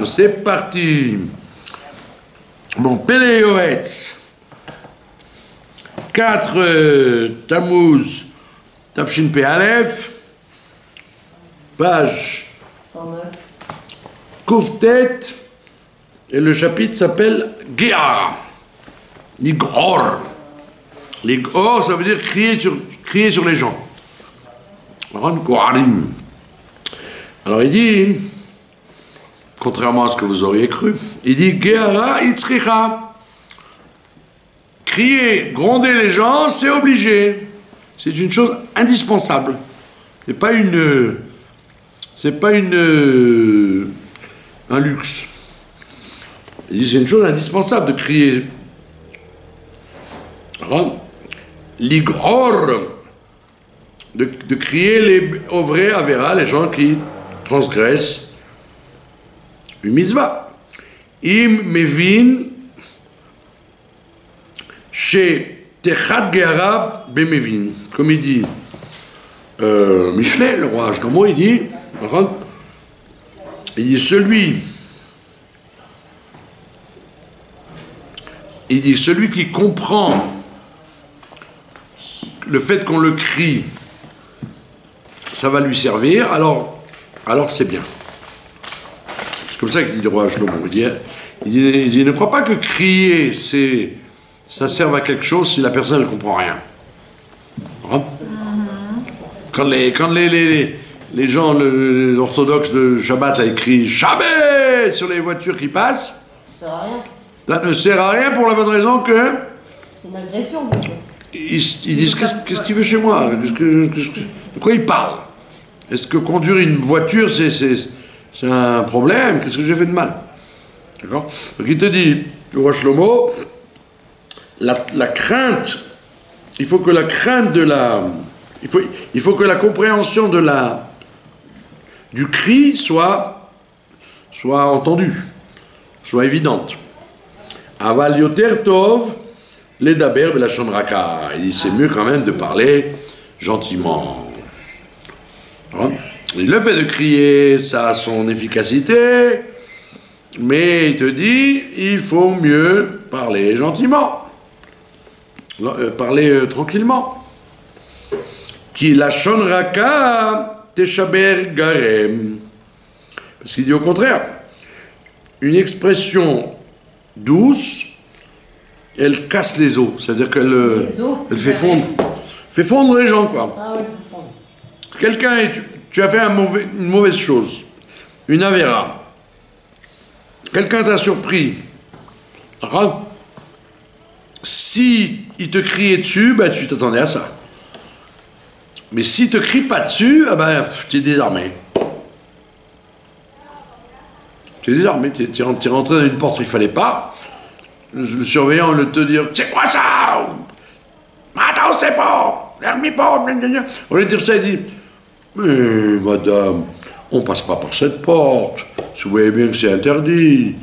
C'est parti. Bon, Pele Yoetz. 4 Tammuz, Tafshin Pe Aleph, page 109. Kouftet, et le chapitre s'appelle Géa. Ligror. Ligror, ça veut dire crier sur les gens. Alors il dit, contrairement à ce que vous auriez cru, il dit Géara Itzricha. Crier, gronder les gens, c'est obligé. C'est une chose indispensable. C'est pas un luxe. Il dit c'est une chose indispensable de crier. L'igror, de crier les ovrei avera, les gens qui transgressent une mitzvah. Im mevin chez Techad Geharab Bemevin, comme il dit Michelet, le roi Shlomo, il dit celui qui comprend le fait qu'on le crie, ça va lui servir, alors c'est bien. C'est comme ça qu'il dit le roi Shlomo. Il dit ne crois pas que crier, ça sert à quelque chose si la personne ne comprend rien. Hein? Quand les gens orthodoxes de Shabbat là, écrivent Shabbat sur les voitures qui passent, ça ne sert à rien pour la bonne raison que c'est une agression. Ils disent qu'est-ce qu'il veut chez moi, de quoi il parle? Est-ce que conduire une voiture c'est un problème? Qu'est-ce que j'ai fait de mal? D'accord? Donc il te dit, le roi Shlomo, la crainte, il faut que la crainte de il faut que la compréhension du cri soit entendue, soit évidente. Aval yoter tov ledaber belashon raka. Il dit c'est mieux quand même de parler gentiment. Le fait de crier, ça a son efficacité, mais il te dit il faut mieux parler gentiment. Parler tranquillement. Qui la shonraka teshaber garem. Parce qu'il dit au contraire, une expression douce, elle casse les os. C'est-à-dire qu'elle fait fondre les gens, quoi. Ah oui, Quelqu'un, tu as fait une mauvaise chose, une avéra. Quelqu'un t'a surpris. Si il te criait dessus, ben, tu t'attendais à ça. Mais s'il te crie pas dessus, ben, tu es désarmé. Tu es désarmé, tu es rentré dans une porte où il fallait pas. Le surveillant, il te dit « C'est quoi ça? Attends, c'est pas. Au lieu de dire ça, il dit « Mais madame, on passe pas par cette porte. Vous voyez bien que c'est interdit.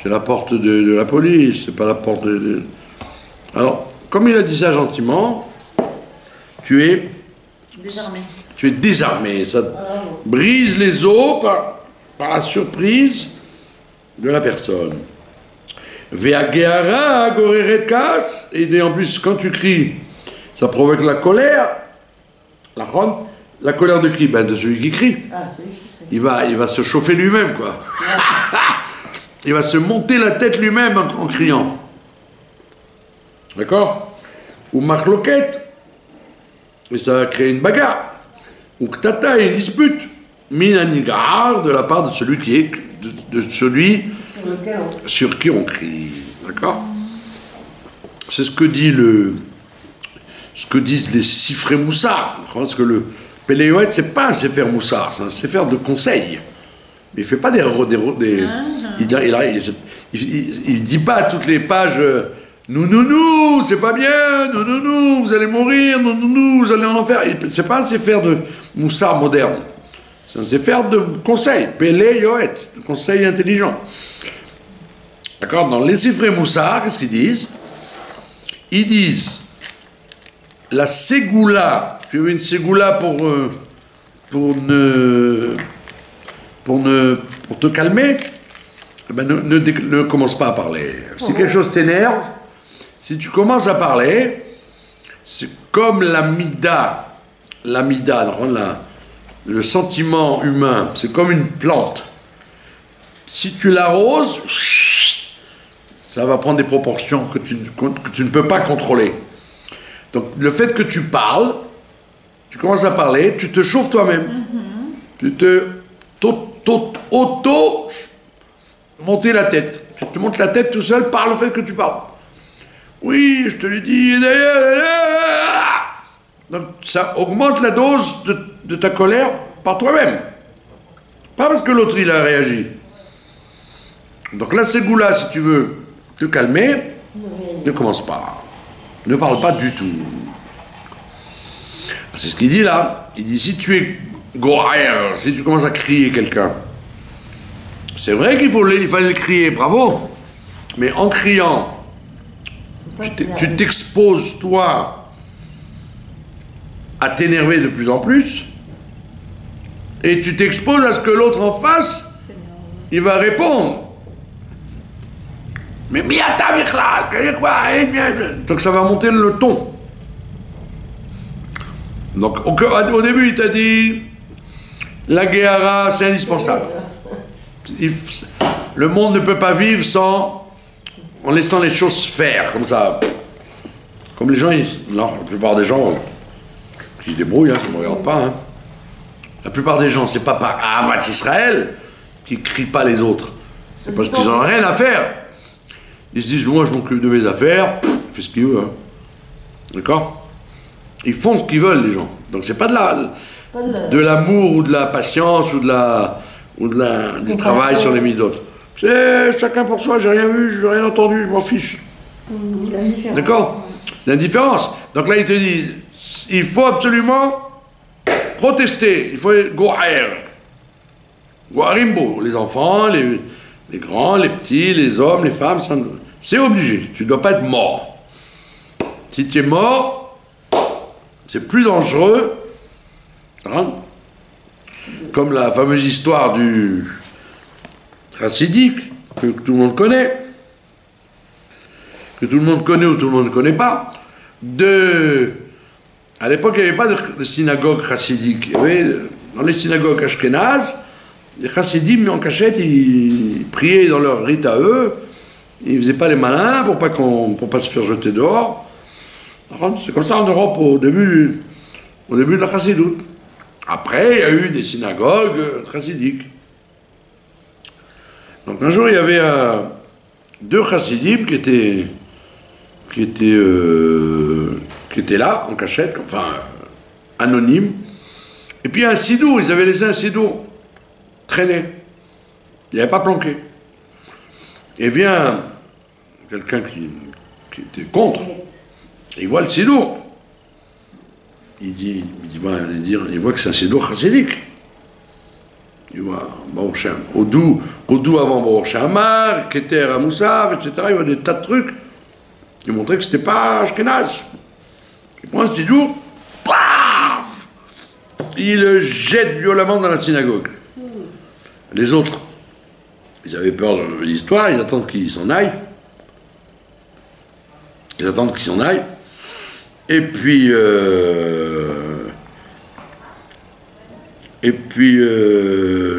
C'est la porte de la police, c'est pas la porte de... » Alors, comme il a dit ça gentiment, tu es désarmé. Ça brise les os par la surprise de la personne. Ve'agehara goreret kas. Et en plus, quand tu cries, ça provoque la colère. La colère de qui? Ben, de celui qui crie. Il va se chauffer lui-même, quoi. Il va se monter la tête lui-même en criant. D'accord? Ou machloket, et ça va créer une bagarre. Ou ktata, une dispute. Minanigar, de la part de celui qui est, de celui sur qui on crie. D'accord? C'est ce que disent les Sifrei Moussar. Parce que le Pele Yoetz, c'est pas un Sefer Moussar, c'est un Sefer de conseil. Mais il fait pas il dit pas à toutes les pages. Non, c'est pas bien, non, vous allez mourir, non, vous allez en enfer. C'est pas un sefer de Moussar moderne. C'est un sefer de conseil, Pele Yoetz, de conseil intelligent. D'accord? Dans les Sifrei Moussar, qu'est-ce qu'ils disent? Ils disent la ségoula, tu veux une ségoula pour te calmer? eh ben, ne commence pas à parler. Si quelque chose t'énerve, si tu commences à parler, c'est comme l'amida, le sentiment humain, c'est comme une plante. Si tu l'arroses, ça va prendre des proportions que tu ne peux pas contrôler. Donc le fait que tu parles, tu commences à parler, tu te chauffes toi-même. Tu auto-monter la tête. Tu te montes la tête tout seul par le fait que tu parles. Oui, je te le dis. Donc ça augmente la dose de ta colère par toi-même. Pas parce que l'autre il a réagi. Donc la ségoula, si tu veux te calmer, ne commence pas. Ne parle pas du tout. C'est ce qu'il dit là. Il dit si tu es goaer, si tu commences à crier quelqu'un, c'est vrai qu'il fallait le crier, bravo. Mais en criant, tu t'exposes toi à t'énerver de plus en plus, et tu t'exposes à ce que l'autre en face, il va répondre. Mais miata bichlal, quoi? Donc ça va monter le ton. Donc au début il t'a dit la guéhara c'est indispensable. Le monde ne peut pas vivre en laissant les choses faire comme ça. Comme les gens, non, la plupart des gens qui se débrouillent, ça ne me regarde pas. La plupart des gens, c'est pas par Ahavat Israël qui crient pas les autres. C'est parce qu'ils n'en ont rien à faire. Ils se disent, moi je m'occupe de mes affaires, fais ce qu'ils veulent. D'accord? Ils font ce qu'ils veulent, les gens. Donc c'est pas de l'amour ou de la patience ou du travail sur les midotes. C'est chacun pour soi, j'ai rien vu, j'ai rien entendu, je m'en fiche. D'accord? C'est l'indifférence. Donc là il te dit, il faut absolument protester, il faut go'air. Go'arimbo, les enfants, les grands, les petits, les hommes, les femmes, c'est obligé. Tu ne dois pas être mort. Si tu es mort, c'est plus dangereux. Hein? Comme la fameuse histoire du chassidique, que tout le monde connaît. Que tout le monde connaît ou tout le monde ne connaît pas. À l'époque, il n'y avait pas de synagogue chassidique. Il y avait, dans les synagogues ashkénazes, les chassidim, mais en cachette, ils priaient dans leur rite à eux. Ils ne faisaient pas les malins pour pas se faire jeter dehors. C'est comme ça en Europe au début de la chassidoute. Après, il y a eu des synagogues chassidiques. Donc un jour, il y avait deux chassidim qui étaient là, en cachette, enfin, anonymes. Et puis un sidour, ils avaient laissé un sidour traîner. Il n'avait pas planqué. Et vient quelqu'un qui était contre, et il voit le sidour. Il voit que c'est un sidour chassidique. Il voit Baruch Shem, Odou avant Baruch Shamar, Keter à Moussav, etc. Il voit des tas de trucs. Il montrait que c'était pas Ashkenaz. Il prend un sidour, paf! Il le jette violemment dans la synagogue. Les autres, ils avaient peur de l'histoire, ils attendent qu'il s'en aille. Et puis,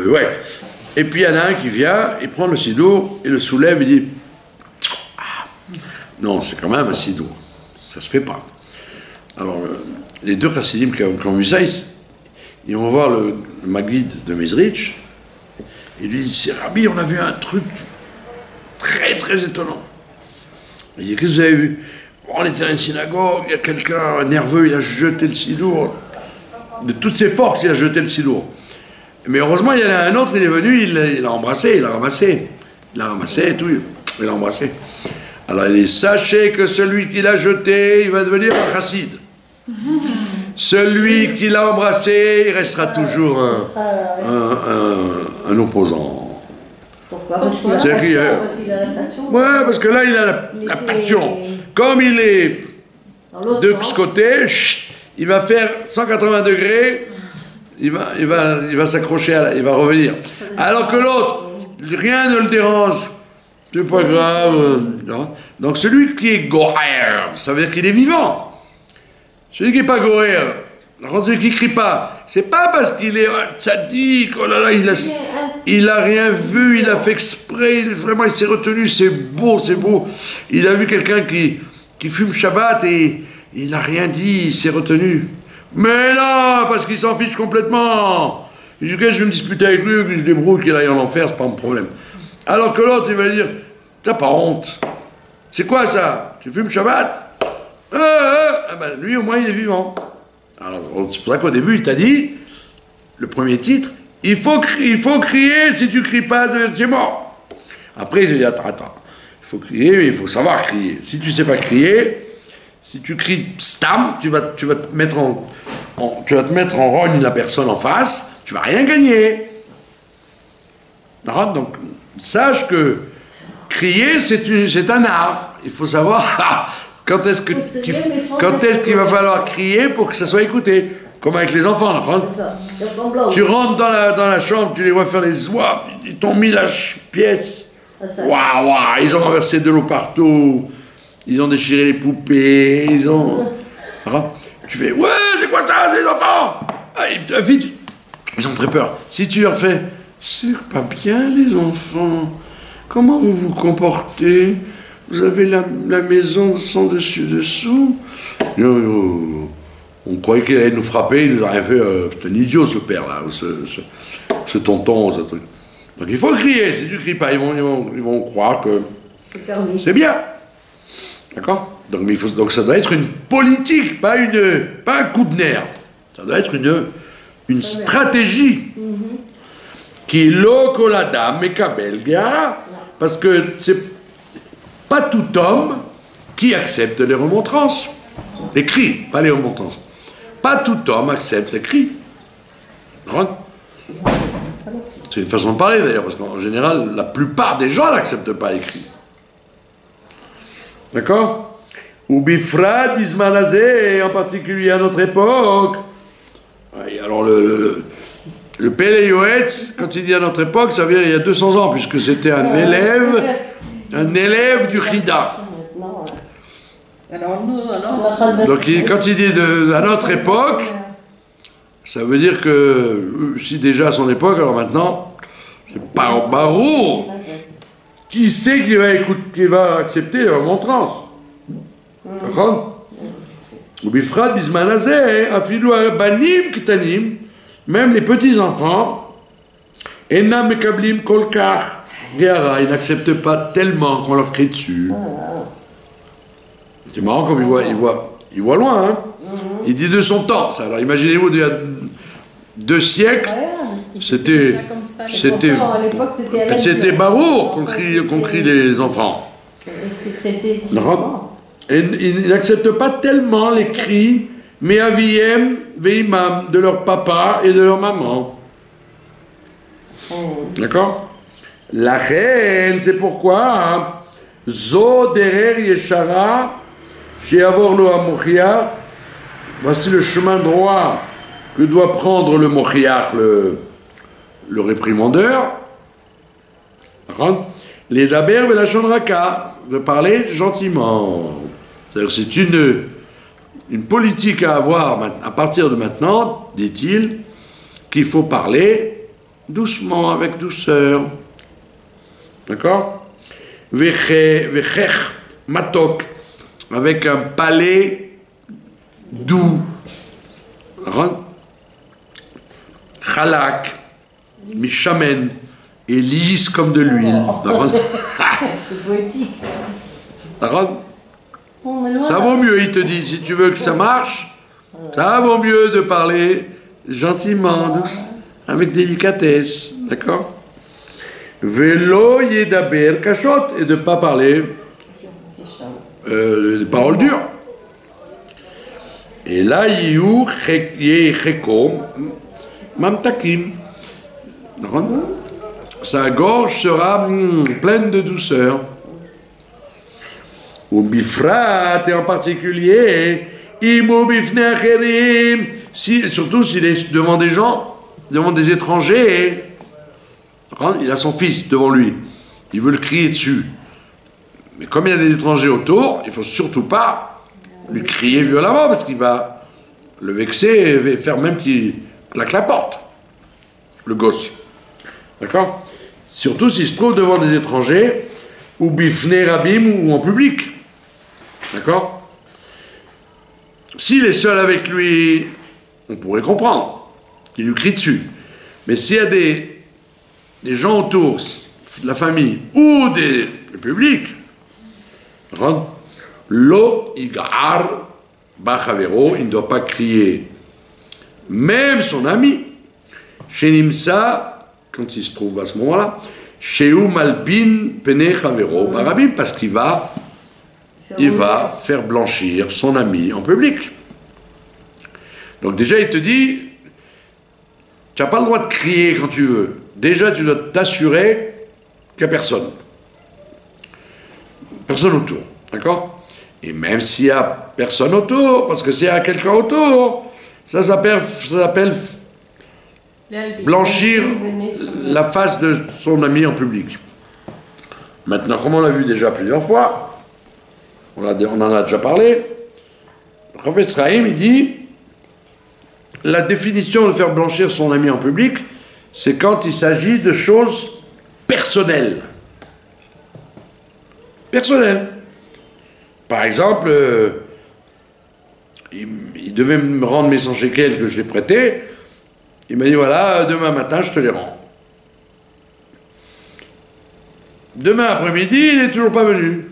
ouais. Et puis il y en a un qui vient, il prend le sidour, il le soulève, il dit non, c'est quand même un sidour, ça se fait pas. Alors, les deux chassidim qui ont vu ça, ils vont voir le Maguide de Mezrich, il lui dit, c'est Rabbi, on a vu un truc très très étonnant. Il dit, qu'est-ce que vous avez vu? On était dans une synagogue, il y a quelqu'un nerveux, il a jeté le sidour. De toutes ses forces, il a jeté le sidour. Mais heureusement, il y en a un autre, il est venu, il l'a embrassé, il l'a ramassé. Il l'a ramassé et tout, il l'a embrassé. Alors il dit, sachez que celui qui l'a jeté, il va devenir un chassid. Celui qui l'a embrassé, il restera toujours un opposant. Pourquoi? Parce qu'il a la passion. Ouais, parce que là, il a la passion. Comme il est de ce côté, il va faire 180 degrés, il va s'accrocher, il va revenir. Alors que l'autre, rien ne le dérange. C'est pas grave. Donc celui qui est goer, ça veut dire qu'il est vivant. Celui qui n'est pas goer, celui qui ne crie pas, c'est pas parce qu'il est tzaddik, oh là là, il a rien vu, il a fait exprès, vraiment il s'est retenu, c'est beau, c'est beau. Il a vu quelqu'un qui fume Shabbat et il n'a rien dit, il s'est retenu. Mais non, parce qu'il s'en fiche complètement. Il dit que je vais me disputer avec lui, que je débrouille, qu'il aille en enfer, c'est pas mon problème. Alors que l'autre, il va dire, t'as pas honte. C'est quoi ça? Tu fumes Shabbat? Ah ben, lui, au moins, il est vivant. Alors, c'est pour ça qu'au début, il t'a dit, le premier titre, il faut crier, si tu cries pas, c'est mort. Après, il dit, attends, il faut crier, mais il faut savoir crier. Si tu sais pas crier, si tu cries stam, tu vas te mettre en rogne la personne en face, tu vas rien gagner. Donc, sache que crier, c'est un art. Il faut savoir quand est-ce qu'il va falloir crier pour que ça soit écouté. Comme avec les enfants. Tu rentres dans la chambre, tu les vois faire les oies, ils t'ont mis la pièce. Waouh, ils ont renversé de l'eau partout. Ils ont déchiré les poupées. Tu fais, ouais, c'est quoi ça, les enfants? Vite. Ils ont très peur. Si tu leur fais, c'est pas bien, les enfants. Comment vous vous comportez? Vous avez la maison sans dessus-dessous? On croyait qu'il allait nous frapper, il nous a rien fait. C'est un idiot, ce père, là, ce tonton, ce truc. Donc il faut crier. Si tu cries pas, ils vont croire que c'est bien. D'accord? Donc ça doit être une politique, pas un coup de nerf. Ça doit être une stratégie. Qui loco la dame et kabel gare, parce que c'est pas tout homme qui accepte les remontrances, les cris, pas les remontrances. Pas tout homme accepte les cris. C'est une façon de parler d'ailleurs, parce qu'en général, la plupart des gens n'acceptent pas les cris. D'accord? Ou bifrad bismanazé, en particulier à notre époque. Alors le Pélé Yoetz, quand il dit à notre époque, ça veut dire il y a 200 ans, puisque c'était un élève du Chida. Donc quand il dit à notre époque, ça veut dire que si déjà à son époque, alors maintenant, c'est pas barreau. Qui sait qui va accepter la remontrance? D'accord? Ou bifrad bismanazé, afilou banim ktanim. Même les petits-enfants, Enam Mekablim Kolkar Geara, ils n'acceptent pas tellement qu'on leur crie dessus. C'est marrant comme il voit loin, hein. Il dit de son temps. Ça. Alors imaginez-vous, il y a 2 siècles, c'était barour qu'on crie les enfants. Et ils n'acceptent pas tellement les cris, mais aviem veimam, de leur papa et de leur maman. D'accord? La reine, c'est pourquoi Zo derer yeshara she'avor lo hamochiach. Voici le chemin droit que doit prendre le mochiach, le réprimandeur. Les daber velashon raka, de parler gentiment. C'est-à-dire c'est une politique à avoir à partir de maintenant, dit-il, qu'il faut parler doucement, avec douceur. D'accord? Vechech matok, avec un palais doux. Chalak, mishamen, et lisse comme de l'huile. C'est poétique. Ça vaut mieux, il te dit, si tu veux que ça marche, ça vaut mieux de parler gentiment, douce, avec délicatesse, d'accord? Velo yedaber kachot, et de ne pas parler des paroles dures. Et là, yechekom mamtakim. Sa gorge sera pleine de douceur. Ou bifrat, et en particulier, surtout s'il est devant des gens, devant des étrangers. Il a son fils devant lui. Il veut le crier dessus. Mais comme il y a des étrangers autour, il ne faut surtout pas lui crier violemment parce qu'il va le vexer et faire même qu'il claque la porte. Le gosse. D'accord? Surtout s'il se trouve devant des étrangers ou bifné rabim ou en public. D'accord? S'il est seul avec lui, on pourrait comprendre. Il lui crie dessus. Mais s'il y a des gens autour, de la famille ou du public, lo igar bachavero, il ne doit pas crier. Même son ami, shenimsa, quand il se trouve à ce moment-là, sheu malbin pene chavero barabim, parce qu'il va faire blanchir son ami en public. Donc déjà, il te dit, tu n'as pas le droit de crier quand tu veux. Déjà, tu dois t'assurer qu'il n'y a personne. Personne autour. D'accord? Et même s'il n'y a personne autour, parce que s'il y a quelqu'un autour, ça s'appelle blanchir la face de son ami en public. Maintenant, comme on l'a vu déjà plusieurs fois, on en a déjà parlé, le prophète Sraïm, il dit, la définition de faire blanchir son ami en public, c'est quand il s'agit de choses personnelles. Personnelles. Par exemple, il devait me rendre mes 100 shekels que je l'ai prêté. Il m'a dit, voilà, demain matin, je te les rends. Demain après-midi, il n'est toujours pas venu.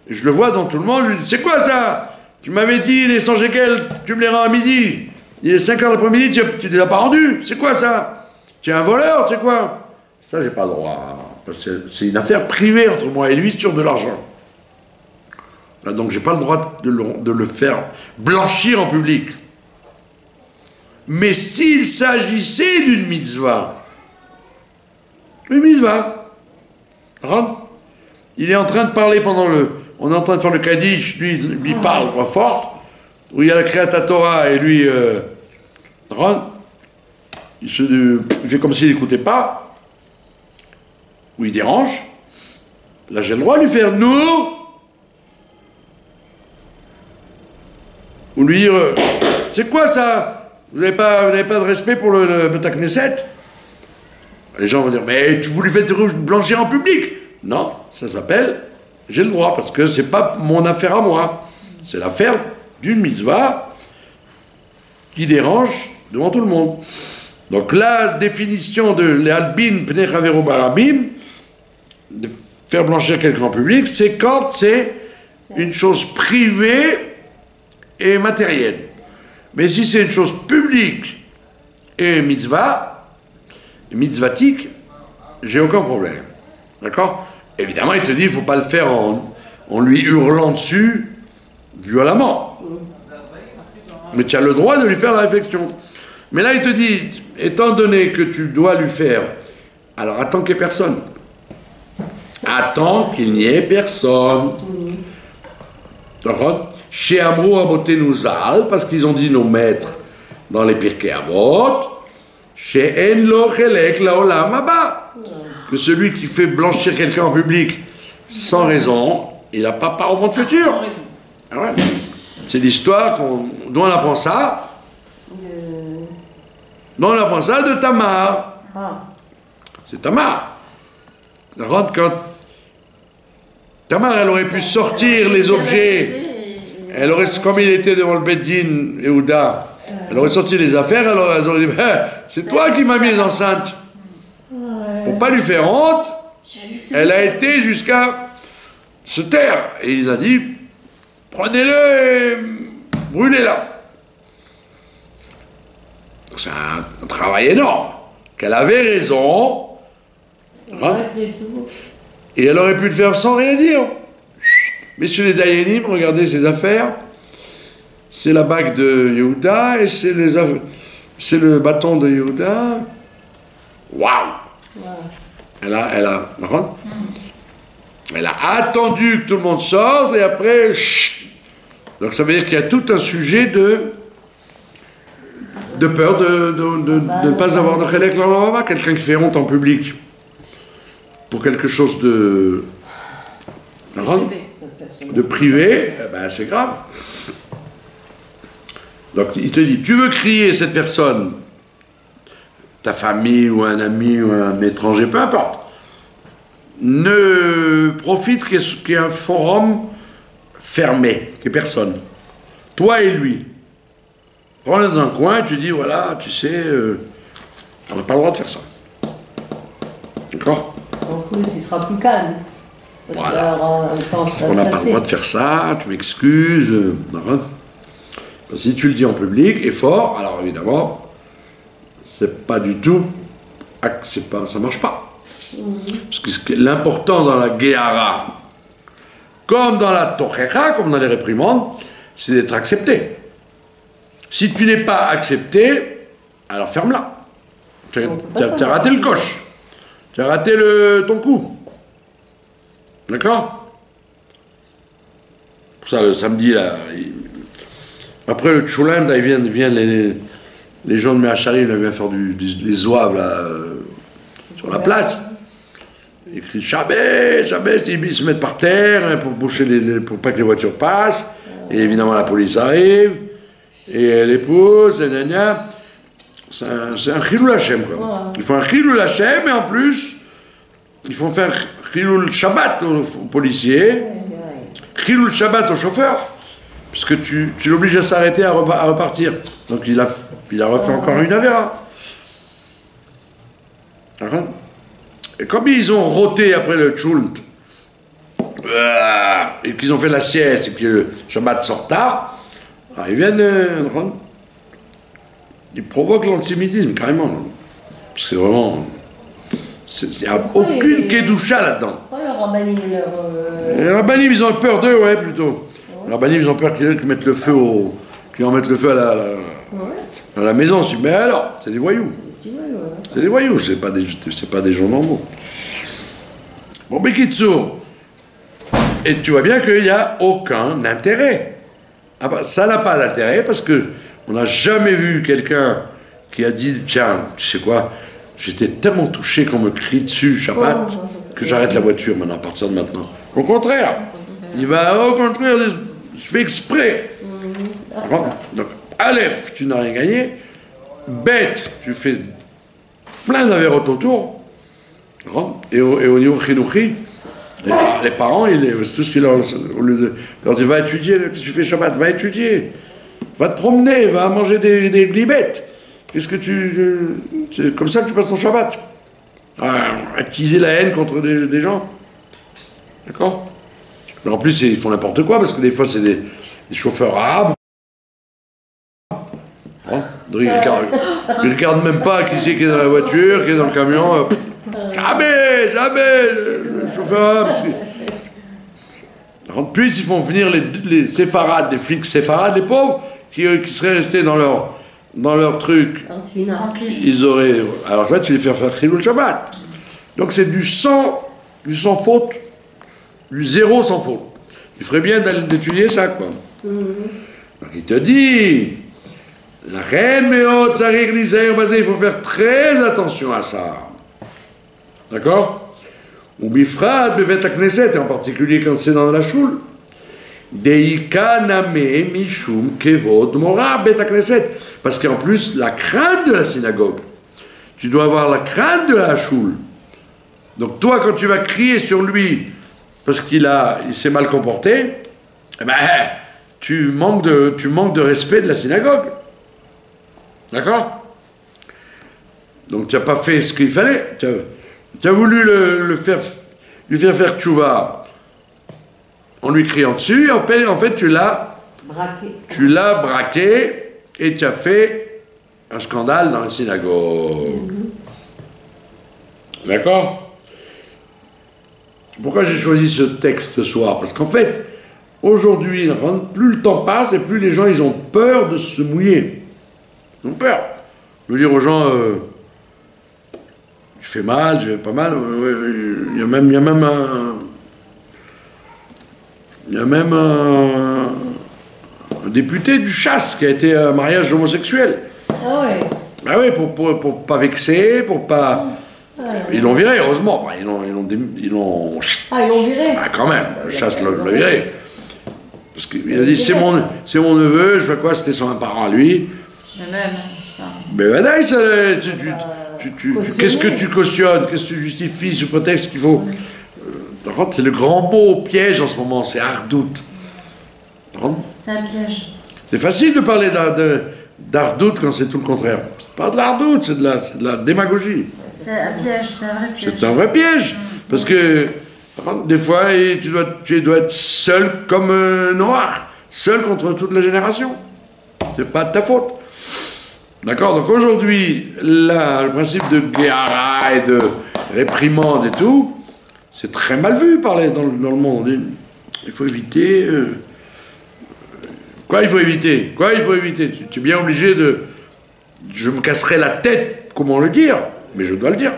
Et je le vois dans tout le monde, je lui dis, c'est quoi ça? Tu m'avais dit, les 100 shekels, tu me les rends à midi. Il est 5 heures l'après-midi, tu ne les as pas rendus. C'est quoi ça? Tu es un voleur, tu sais quoi? Ça, j'ai pas le droit. Parce que c'est une affaire privée entre moi et lui sur de l'argent. Là, donc, j'ai pas le droit de le faire blanchir en public. Mais s'il s'agissait d'une mitzvah, une mitzvah, il est en train de parler on est en train de faire le Kaddish, lui, il parle voix forte, où il y a la Kriyat Torah et lui, il fait comme s'il n'écoutait pas, ou il dérange. Là, j'ai le droit de lui faire nous, ou lui dire c'est quoi ça? Vous n'avez pas de respect pour le Beth Knesset? Les gens vont dire mais vous lui faites blanchir en public? Non, ça s'appelle j'ai le droit, parce que c'est pas mon affaire à moi. C'est l'affaire d'une mitzvah qui dérange devant tout le monde. Donc la définition de l'albin pnei chavero barabim, de faire blanchir quelqu'un en public, c'est quand c'est une chose privée et matérielle. Mais si c'est une chose publique et mitzvatique, j'ai aucun problème. D'accord? Évidemment, il te dit, il ne faut pas le faire en lui hurlant dessus violemment. Mais tu as le droit de lui faire la réflexion. Mais là, il te dit, étant donné que tu dois lui faire, alors attends qu'il n'y ait personne. Attends qu'il n'y ait personne. D'accord? Chez Amrou Abotenu Zal, parce qu'ils ont dit nos maîtres dans les Pirkei Avot, chez En Lo Chelek Laolam Haba, que celui qui fait blanchir quelqu'un en public sans raison, il n'a pas part au monde futur. Ah ouais. C'est l'histoire dont on apprend ça. Dont on apprend ça de Tamar. C'est Tamar. Quand Tamar, elle aurait pu sortir les objets. Elle aurait, comme il était devant le Beddin, Yehuda, elle aurait sorti les affaires, elle aurait dit, c'est toi qui m'as mise enceinte. Pour pas lui faire honte, elle a été jusqu'à se taire. Et il a dit, prenez-le et brûlez-la. C'est un travail énorme. Qu'elle avait raison. Hein, et elle aurait pu le faire sans rien dire. Messieurs les Dayanim, regardez ces affaires. C'est la bague de Yehuda et c'est le bâton de Yehuda. Waouh! Elle a attendu que tout le monde sorte et après... Donc ça veut dire qu'il y a tout un sujet de peur de ne pas avoir de chelek l'olama, quelqu'un qui fait honte en public. pour quelque chose de privé, eh ben, c'est grave. Donc il te dit, tu veux crier cette personne, ta famille ou un ami ou un étranger, peu importe, ne profite qu'il y ait un forum fermé, qu'il n'y ait personne. Toi et lui. Prends-le dans un coin et tu dis, voilà, tu sais, on n'a pas le droit de faire ça. D'accord? En plus, il sera plus calme. Voilà. On n'a pas le droit de faire ça, tu m'excuses. Si tu le dis en public et fort, alors évidemment, c'est pas du tout, ça marche pas. Parce que l'important dans la Géhara, comme dans la Tochecha, comme dans les réprimandes, c'est d'être accepté. Si tu n'es pas accepté, alors ferme-la. Tu as raté le coche. Tu as raté ton coup. D'accord? Pour ça, le samedi, là, après le Tchoulim, là, ils viennent les gens de Meachari, là, viennent faire les zouaves, là, sur la place. Ils crient jamais, jamais, ils se mettent par terre hein, pour boucher pour pas que les voitures passent. Et évidemment, la police arrive, et elle épouse, et gna. C'est un Chilul Hashem, quoi. Ils font un Chilul Hashem, et en plus, ils font faire Chilul Shabbat aux policiers, Chilul Shabbat au chauffeur, puisque tu l'obliges à s'arrêter, à repartir. Donc il a refait encore une avéra. Et comme ils ont roté après le Tchoult, et qu'ils ont fait la sieste, et que le Shabbat sort tard, alors ils viennent, ils provoquent l'antisémitisme, carrément. C'est vraiment... Il n'y a aucune Kedusha là-dedans. Les rabbinim, les rabbinim, ils ont peur d'eux, ouais, plutôt. Les rabbinim, ils ont peur qu'ils mettent le feu qu'ils en mettent le feu à la maison. Mais alors, c'est des voyous. C'est des voyous, c'est pas des gens normaux. Bon, Bekitsu. Et tu vois bien qu'il n'y a aucun intérêt. Ah bah, ça n'a pas d'intérêt parce que on n'a jamais vu quelqu'un qui a dit, tiens, tu sais quoi, j'étais tellement touché qu'on me crie dessus, Shabbat, que j'arrête la voiture maintenant, à partir de maintenant. Au contraire, il va au contraire, je fais exprès. Donc, Aleph, tu n'as rien gagné. Bête, tu fais plein d'avérotes autour. Et au niveau Chinuchi, les parents, tout ce qu'ils leur disent, va étudier, qu'est-ce que tu fais Shabbat, va étudier, va te promener, va manger des glibettes. Qu'est-ce que c'est comme ça que tu passes ton Shabbat. Attiser la haine contre des gens. D'accord? Mais en plus, ils font n'importe quoi, parce que des fois, c'est des chauffeurs arabes. Ils ne regardent même pas qui c'est qui est dans la voiture, qui est dans le camion. Jamais, le chauffeur arabe. Puis, ils font venir les séfarades, les flics séfarades, les pauvres, qui seraient restés dans leur truc. Ils auraient... Alors là, tu les fais faire Chilul Shabbat. Donc c'est du sans faute, du zéro sans faute. Il ferait bien d'étudier ça, quoi. Donc il te dit, la reine Méot, Tzarir Lisaïr, il faut faire très attention à ça. D'accord? Ou Bifrad, Bevet Knesset, et en particulier quand c'est dans la choule. Deikaname Mishum Kevod Mora Bet Knesset. Parce qu'en plus, la crainte de la synagogue, tu dois avoir la crainte de la choule. Donc toi, quand tu vas crier sur lui, parce qu'il s'est mal comporté, eh ben, tu manques de respect de la synagogue. D'accord? Donc tu n'as pas fait ce qu'il fallait. Tu as voulu lui faire faire tchouva en lui criant dessus, et en fait tu l'as braqué, et tu as fait un scandale dans la synagogue. D'accord? Pourquoi j'ai choisi ce texte ce soir? Parce qu'en fait, aujourd'hui, plus le temps passe et plus les gens ils ont peur de se mouiller. Ils ont peur. Je veux dire aux gens, je fais mal, je fais pas mal. Il y a même un député du Chasse qui a été un mariage homosexuel. Ah ouais. Ah oui, pour pas vexer, pour pas... Ils l'ont viré, heureusement. Bah, ils l'ont Ah, ils l'ont viré. Ah, quand même, Chasse l'a viré. Parce qu'il a dit, c'est mon neveu, je sais pas quoi, c'était son parent à lui. Mais même, je sais pas. Mais voilà, qu'est-ce que tu cautionnes, qu'est-ce que tu justifies sous prétexte qu'il faut... C'est le grand mot piège en ce moment, c'est ardoute. C'est un piège. C'est facile de parler d'ardoute quand c'est tout le contraire. C'est pas de l'ardoute, c'est de la démagogie. C'est un piège, c'est un vrai piège. C'est un vrai piège. Parce que des fois, tu dois être seul comme Noir, seul contre toute la génération. C'est pas de ta faute. D'accord? Donc aujourd'hui, le principe de guéhara et de réprimande et tout, c'est très mal vu parler dans le monde. Il faut éviter... Quoi il faut éviter? Quoi il faut éviter? Tu es bien obligé de... Je me casserai la tête, comment le dire? Mais je dois le dire.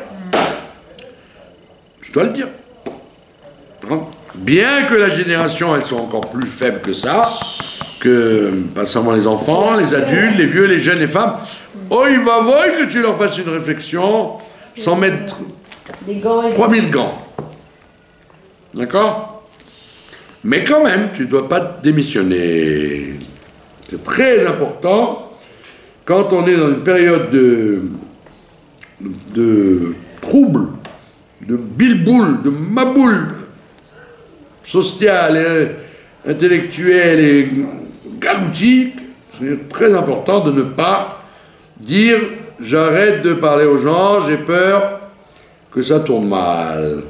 Je dois le dire. Bien que la génération, elles sont encore plus faibles que ça, que pas seulement les enfants, les adultes, les vieux, les jeunes, les femmes. Oh, il va voir que tu leur fasses une réflexion sans mettre 3000 gants. D'accord? Mais quand même, tu ne dois pas démissionner. C'est très important quand on est dans une période de trouble, de bilboul, de maboule social et intellectuel et galoutique. C'est très important de ne pas dire « j'arrête de parler aux gens, j'ai peur que ça tourne mal ».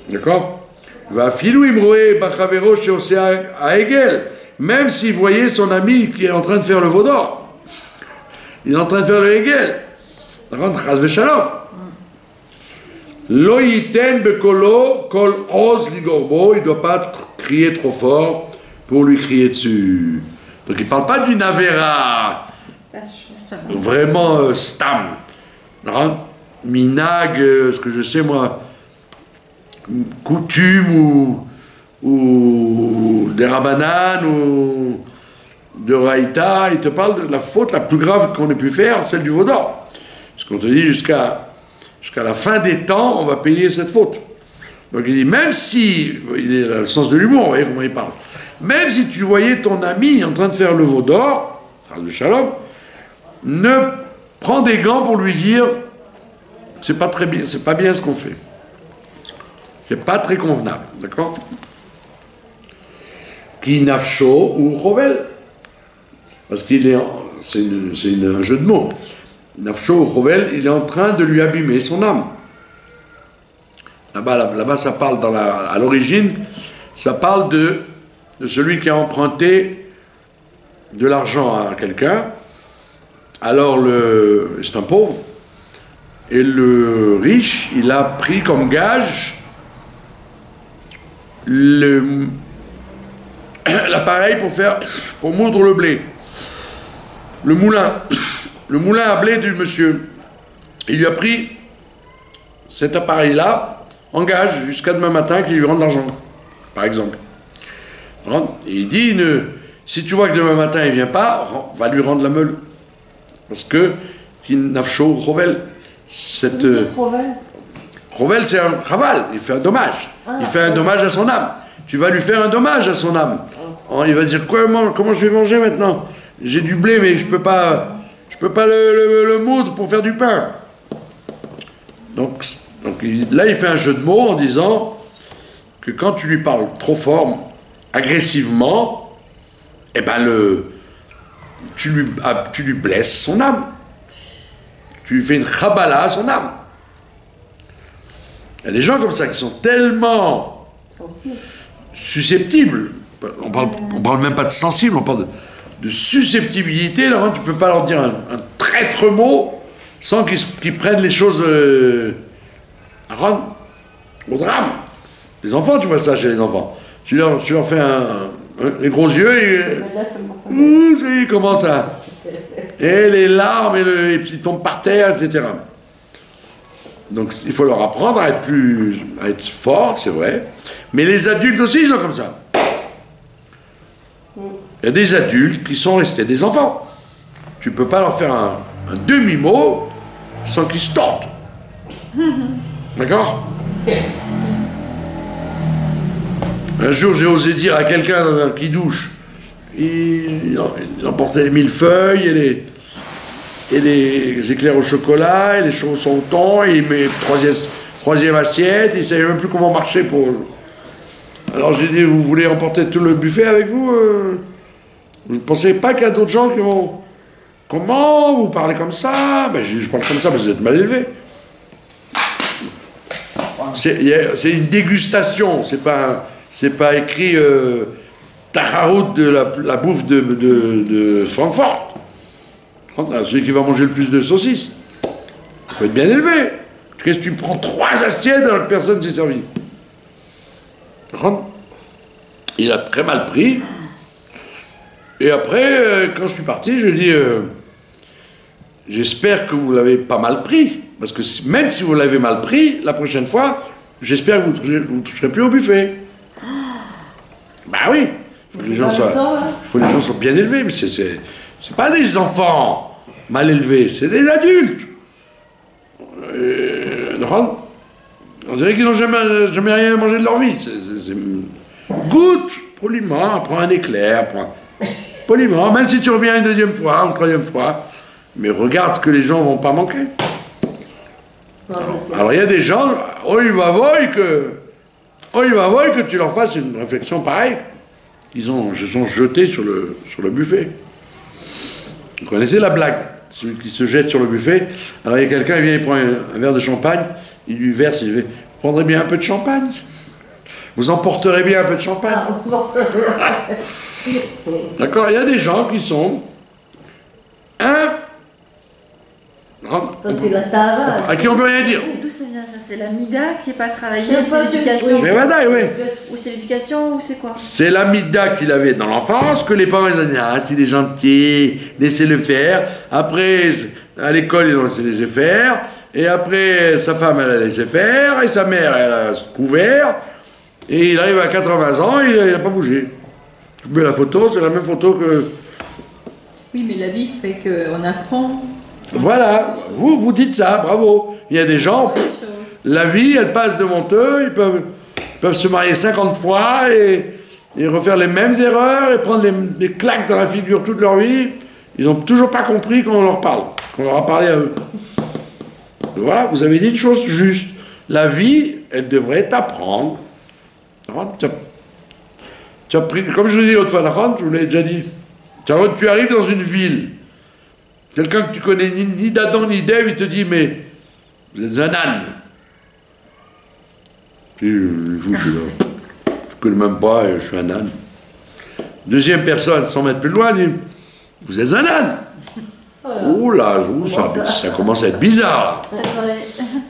D'accord? Va filou imroé bachavero chez Océa à Hegel. Même s'il voyait son ami qui est en train de faire le veau d'or. Il est en train de faire le Hegel. D'accord? Chas v'shalom. Lo yiten bekolo kol oz ligorbo. Il ne doit pas crier trop fort pour lui crier dessus. Donc il ne parle pas d'une avera. Vraiment stam. Minag, ce que je sais moi, coutume ou des rabbanan ou de raïta, il te parle de la faute la plus grave qu'on ait pu faire, celle du veau d'or. Parce qu'on te dit jusqu'à la fin des temps, on va payer cette faute. Donc il dit, même si, il a le sens de l'humour, vous voyez comment il parle, même si tu voyais ton ami en train de faire le veau d'or, le shalom, ne prends des gants pour lui dire, c'est pas très bien, c'est pas bien ce qu'on fait. C'est pas très convenable, d'accord? Qui nafsho ou chovel. Parce qu'il est, c'est un jeu de mots. Nafsho ou chovel, il est en train de lui abîmer son âme. Là-bas, ça parle à l'origine, ça parle de celui qui a emprunté de l'argent à quelqu'un. Alors, c'est un pauvre. Et le riche, il a pris comme gage l'appareil pour moudre le blé. Le moulin à blé du monsieur. Il lui a pris cet appareil-là en gage jusqu'à demain matin qu'il lui rende l'argent, par exemple. Et il dit, si tu vois que demain matin il ne vient pas, va lui rendre la meule. Parce que, nafsho chovel, chovel, c'est un chaval, il fait un dommage. Il fait un dommage à son âme. Tu vas lui faire un dommage à son âme. Il va dire, comment je vais manger maintenant? J'ai du blé, mais je peux pas le moudre pour faire du pain. Donc là, il fait un jeu de mots en disant que quand tu lui parles trop fort, agressivement, eh ben tu lui blesses son âme. Tu lui fais une chabala à son âme. Il y a des gens comme ça qui sont tellement susceptibles. On parle même pas de sensible, on parle de susceptibilité. Là, tu ne peux pas leur dire un traître mot sans qu'ils prennent les choses au drame. Les enfants, tu vois ça chez les enfants. Tu leur fais les gros yeux et ils commencent à... Et les larmes, et puis ils tombent par terre, etc. Donc il faut leur apprendre à être fort, c'est vrai. Mais les adultes aussi, ils sont comme ça. Il y a des adultes qui sont restés des enfants. Tu ne peux pas leur faire un demi-mot sans qu'ils se tordent. D'accord? Un jour, j'ai osé dire à quelqu'un qui douche, il emportait les millefeuilles et les éclairs au chocolat et les chaussons au thon, et il met troisième assiette, il ne savait même plus comment marcher pour... Alors j'ai dit, vous voulez emporter tout le buffet avec vous? Vous ne pensez pas qu'il y a d'autres gens qui vont... Comment vous parlez comme ça? Ben, je parle comme ça, mais vous êtes mal élevé. C'est une dégustation, c'est pas écrit Taharout de la bouffe de Francfort. Celui qui va manger le plus de saucisses. Il faut être bien élevé. Qu'est-ce que tu prends 3 assiettes alors que personne ne s'est servi? Il a très mal pris. Et après, quand je suis parti, je lui ai dit j'espère que vous l'avez pas mal pris. Parce que même si vous l'avez mal pris, la prochaine fois, j'espère que vous ne toucherez plus au buffet. Bah oui, il faut que les gens soient bien élevés, mais c'est pas des enfants mal élevés, c'est des adultes. On dirait qu'ils n'ont jamais rien mangé de leur vie. Goûte poliment, prends un éclair, poliment, même si tu reviens une deuxième fois, une troisième fois, mais regarde ce que les gens vont pas manquer. Alors il y a des gens, il va voir que tu leur fasses une réflexion pareille. Ils se sont jetés sur le buffet. Vous connaissez la blague, celui qui se jette sur le buffet. Alors il y a quelqu'un, il vient, il prend un verre de champagne, il lui verse, il fait, vous prendrez bien un peu de champagne? Vous emporterez bien un peu de champagne? D'accord, il y a des gens qui sont c'est la tava. À qui on ne peut rien dire. Mais d'où ça vient ça? C'est la mida qui n'est pas travaillée, c'est l'éducation. Mais voilà, oui. Ou c'est l'éducation, ou c'est quoi? C'est la mida qu'il avait dans l'enfance, que les parents ils ont dit, ah, s'il est gentil, laissez-le faire. Après, à l'école, ils ont laissé faire. Et après, sa femme, elle a laissé faire. Et sa mère, elle a couvert. Et il arrive à 80 ans, il n'a pas bougé. Tu mets la photo, c'est la même photo que... Oui, mais la vie fait qu'on apprend. Voilà, vous dites ça, bravo. Il y a des gens, la vie, elle passe devant eux, ils peuvent se marier 50 fois et refaire les mêmes erreurs et prendre des claques dans la figure toute leur vie. Ils n'ont toujours pas compris qu'on leur parle, qu'on leur a parlé à eux. Voilà, vous avez dit une chose juste. La vie, elle devrait t'apprendre. Tu as pris, comme je vous l'ai dit l'autre fois, je vous l'ai déjà dit. Tu arrives dans une ville. Quelqu'un que tu connais ni d'Adam ni d'Ève, il te dit, mais vous êtes un âne. Je ne connais même pas, je suis un âne. Deuxième personne, 100 mètres plus loin, dit, vous êtes un âne. Oh là, ça commence à être bizarre.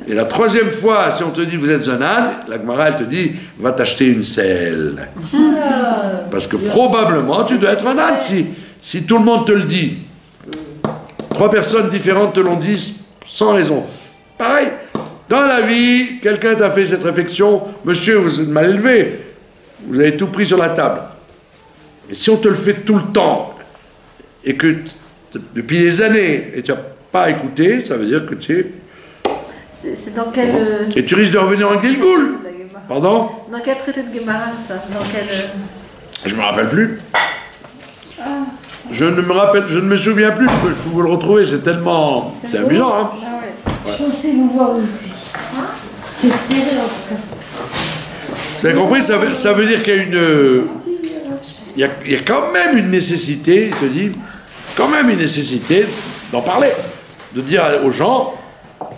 Et la troisième fois, si on te dit, vous êtes un âne, la Gemara, elle te dit, va t'acheter une selle. Parce que probablement, tu dois être un âne si tout le monde te le dit. 3 personnes différentes te l'ont dit sans raison. Pareil, dans la vie, quelqu'un t'a fait cette réflexion, monsieur, vous êtes mal élevé, vous avez tout pris sur la table. Et si on te le fait tout le temps, et que depuis des années, et tu n'as pas écouté, ça veut dire que tu es... C'est dans quel... Et tu risques de revenir en Gilgoul. Pardon? Dans quel traité de Gemara, ça? Dans quel... Je me rappelle plus. Je ne me souviens plus, parce que je peux vous le retrouver, c'est tellement... C'est amusant, hein? Ah ouais. Je pensais vous voir aussi. J'espérais en tout cas. Vous avez compris? Ça veut dire qu'il y a une... Il y a quand même une nécessité, il te dit, quand même une nécessité d'en parler. De dire aux gens,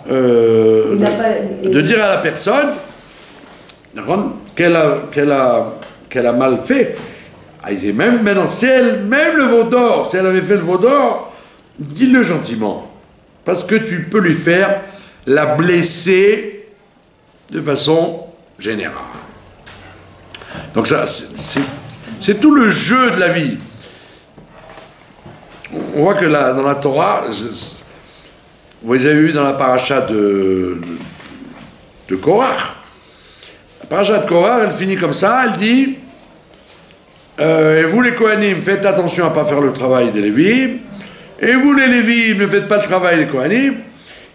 de dire à la personne qu'elle a mal fait. Ah, même maintenant, même le veau d'or, si elle avait fait le veau d'or, dis-le gentiment. Parce que tu peux lui faire la blesser de façon générale. Donc ça, c'est tout le jeu de la vie. On voit que là, dans la Torah, vous avez vu dans la paracha de Korach. La paracha de Korach, elle finit comme ça, elle dit... et vous les Kohanim, faites attention à ne pas faire le travail des Lévites. Et vous les Lévites, ne faites pas le travail des Kohanim.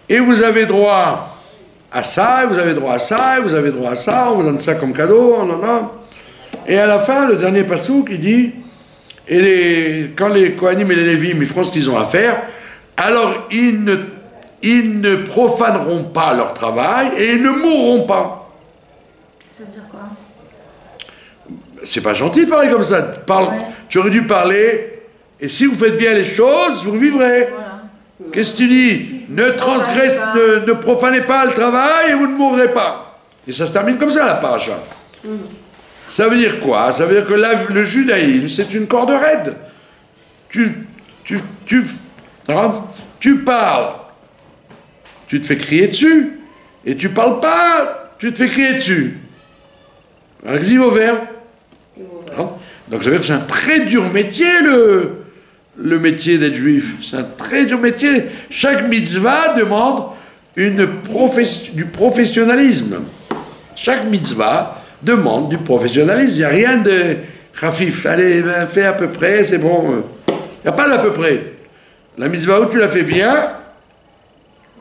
Et vous avez droit à ça, et vous avez droit à ça, et vous avez droit à ça, on vous donne ça comme cadeau, Et à la fin, le dernier passouk, il dit, quand les Kohanim et les Lévim, ils feront ce qu'ils ont à faire, alors ils ne profaneront pas leur travail, et ils ne mourront pas. Ça veut dire quoi? C'est pas gentil de parler comme ça. Tu aurais dû parler, et si vous faites bien les choses, vous vivrez. Voilà. Qu'est-ce que tu dis? Ne transgresse, ne profanez pas le travail et vous ne mourrez pas. Et ça se termine comme ça, la paracha. Ça veut dire quoi? Ça veut dire que le judaïsme, c'est une corde raide. Tu parles, tu te fais crier dessus, et tu parles pas, tu te fais crier dessus. Un vert. Donc ça veut dire que c'est un très dur métier, le métier d'être juif. C'est un très dur métier. Chaque mitzvah demande du professionnalisme. Chaque mitzvah demande du professionnalisme. Il n'y a rien de khafif. Allez, fais à peu près, c'est bon. Il n'y a pas d'à peu près. La mitzvah, ou tu la fais bien,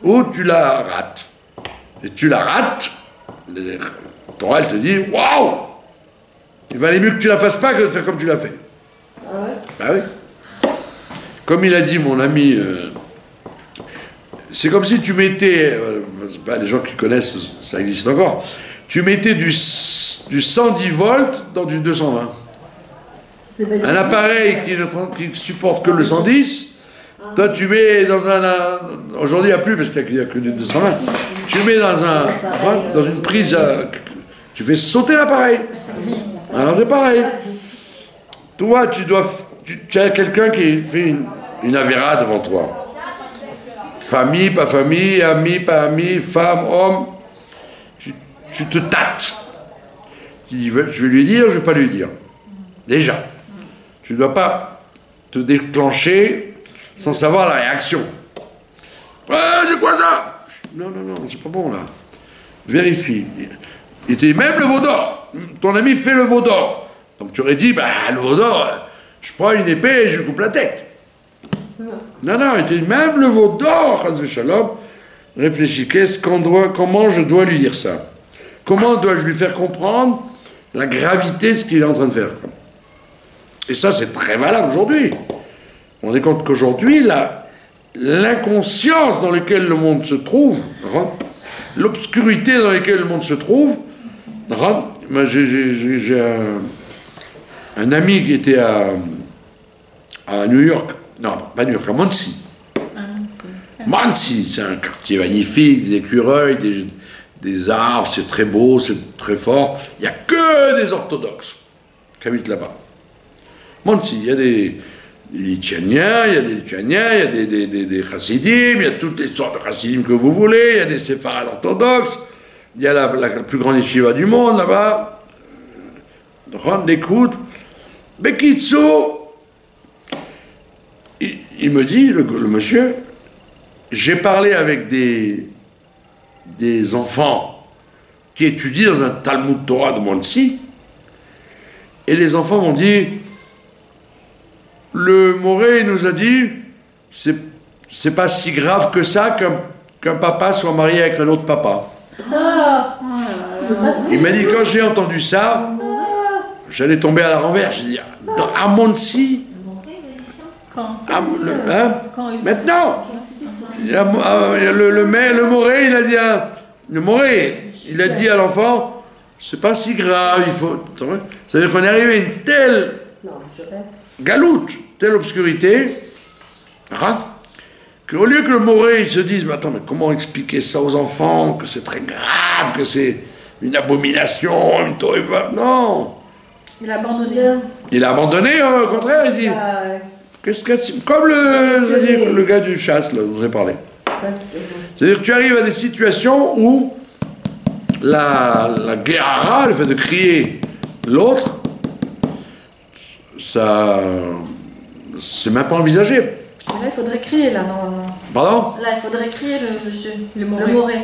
ou tu la rates. Et tu la rates, la Torah, elle te dit, waouh! Il valait mieux que tu la fasses pas que de faire comme tu l'as fait. Ah ouais? Bah oui. Comme il a dit mon ami, c'est comme si tu mettais, les gens qui connaissent, ça existe encore, tu mettais du 110 volts dans du 220. Un appareil qui supporte que le 110, toi tu mets dans aujourd'hui il n'y a plus parce qu'il n'y a que du 220, tu mets dans une prise, tu fais sauter l'appareil. Alors c'est pareil. Toi, tu as quelqu'un qui fait une avéra devant toi. Famille, pas famille, ami, pas ami, femme, homme. Tu te tâtes. Tu dis, je vais lui dire, je ne vais pas lui dire. Déjà. Tu ne dois pas te déclencher sans savoir la réaction. C'est quoi ça? Non, c'est pas bon là. Vérifie. Il te dit, même le veau d'or. Ton ami fait le veau d'or. Donc tu aurais dit, le veau d'or, je prends une épée et je lui coupe la tête. Non, il te dit, même le veau d'or, chas v'shalom, réfléchis, comment je dois lui dire ça? Comment dois-je lui faire comprendre la gravité de ce qu'il est en train de faire? Et ça, c'est très valable aujourd'hui. On est compte qu'aujourd'hui, l'inconscience dans laquelle le monde se trouve, l'obscurité dans laquelle le monde se trouve, j'ai un ami qui était à New York, non, pas New York, à Monsey. Monsey, c'est un quartier magnifique, des écureuils, des arbres, c'est très beau, c'est très fort. Il n'y a que des orthodoxes qui habitent là-bas. Monsey, il y a des Lituaniens, il y a des chassidim, il y a toutes les sortes de chassidim que vous voulez, il y a des séfarades orthodoxes, il y a la plus grande yeshiva du monde là-bas. Rendre l'écoute. Bekitsu, il me dit, le monsieur, j'ai parlé avec des enfants qui étudient dans un Talmud Torah de Monsey, et les enfants m'ont dit, le Moré nous a dit, c'est pas si grave que ça qu'un papa soit marié avec un autre papa. Il m'a dit, quand j'ai entendu ça, j'allais tomber à la renverse. J'ai dit, à Monsey, maintenant, le Moré, il a dit à l'enfant, c'est pas si grave, il faut. Ça veut dire qu'on est arrivé à une telle galoute, telle obscurité, qu'au lieu que le Moré il se dise, mais attends, mais comment expliquer ça aux enfants, que c'est très grave, que c'est une abomination, une toiva, non. Il a abandonné. Il a abandonné, au contraire, il dit, comme le gars du chasse, là, dont je vous ai parlé. C'est-à-dire que tu arrives à des situations où la guerra, le fait de crier l'autre, ça, c'est même pas envisagé. Là, il faudrait crier, là, normalement. Pardon? Là, il faudrait crier, le monsieur. Le Moré. Moré.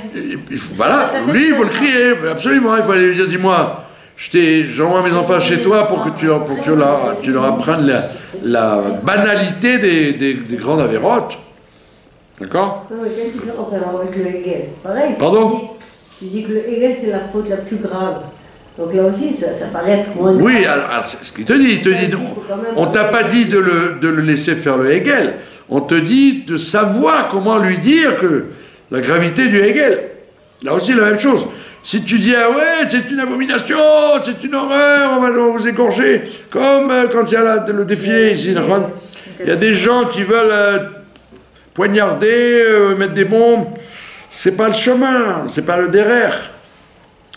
Voilà, lui, il faut le crier, absolument. Il faut aller lui dire, dis-moi, j'envoie mes enfants chez toi pour que tu leur apprennes la banalité des grandes avérotes. D'accord? Oui, quelle différence alors avec le Hegel? C'est pareil. Pardon? Tu dis que le Hegel, c'est la faute la plus grave. Donc là aussi, ça paraît être moins grave. Oui, alors c'est ce qu'il te dit. Il te dit, on t'a pas dit de le laisser faire le Hegel. On te dit de savoir comment lui dire que la gravité du Hegel. Là aussi, la même chose. Si tu dis, ah ouais, c'est une abomination, c'est une horreur, on va vous égorger, comme quand il y a le défilé ici, il y a des gens qui veulent poignarder, mettre des bombes. C'est pas le chemin, c'est pas le derrière.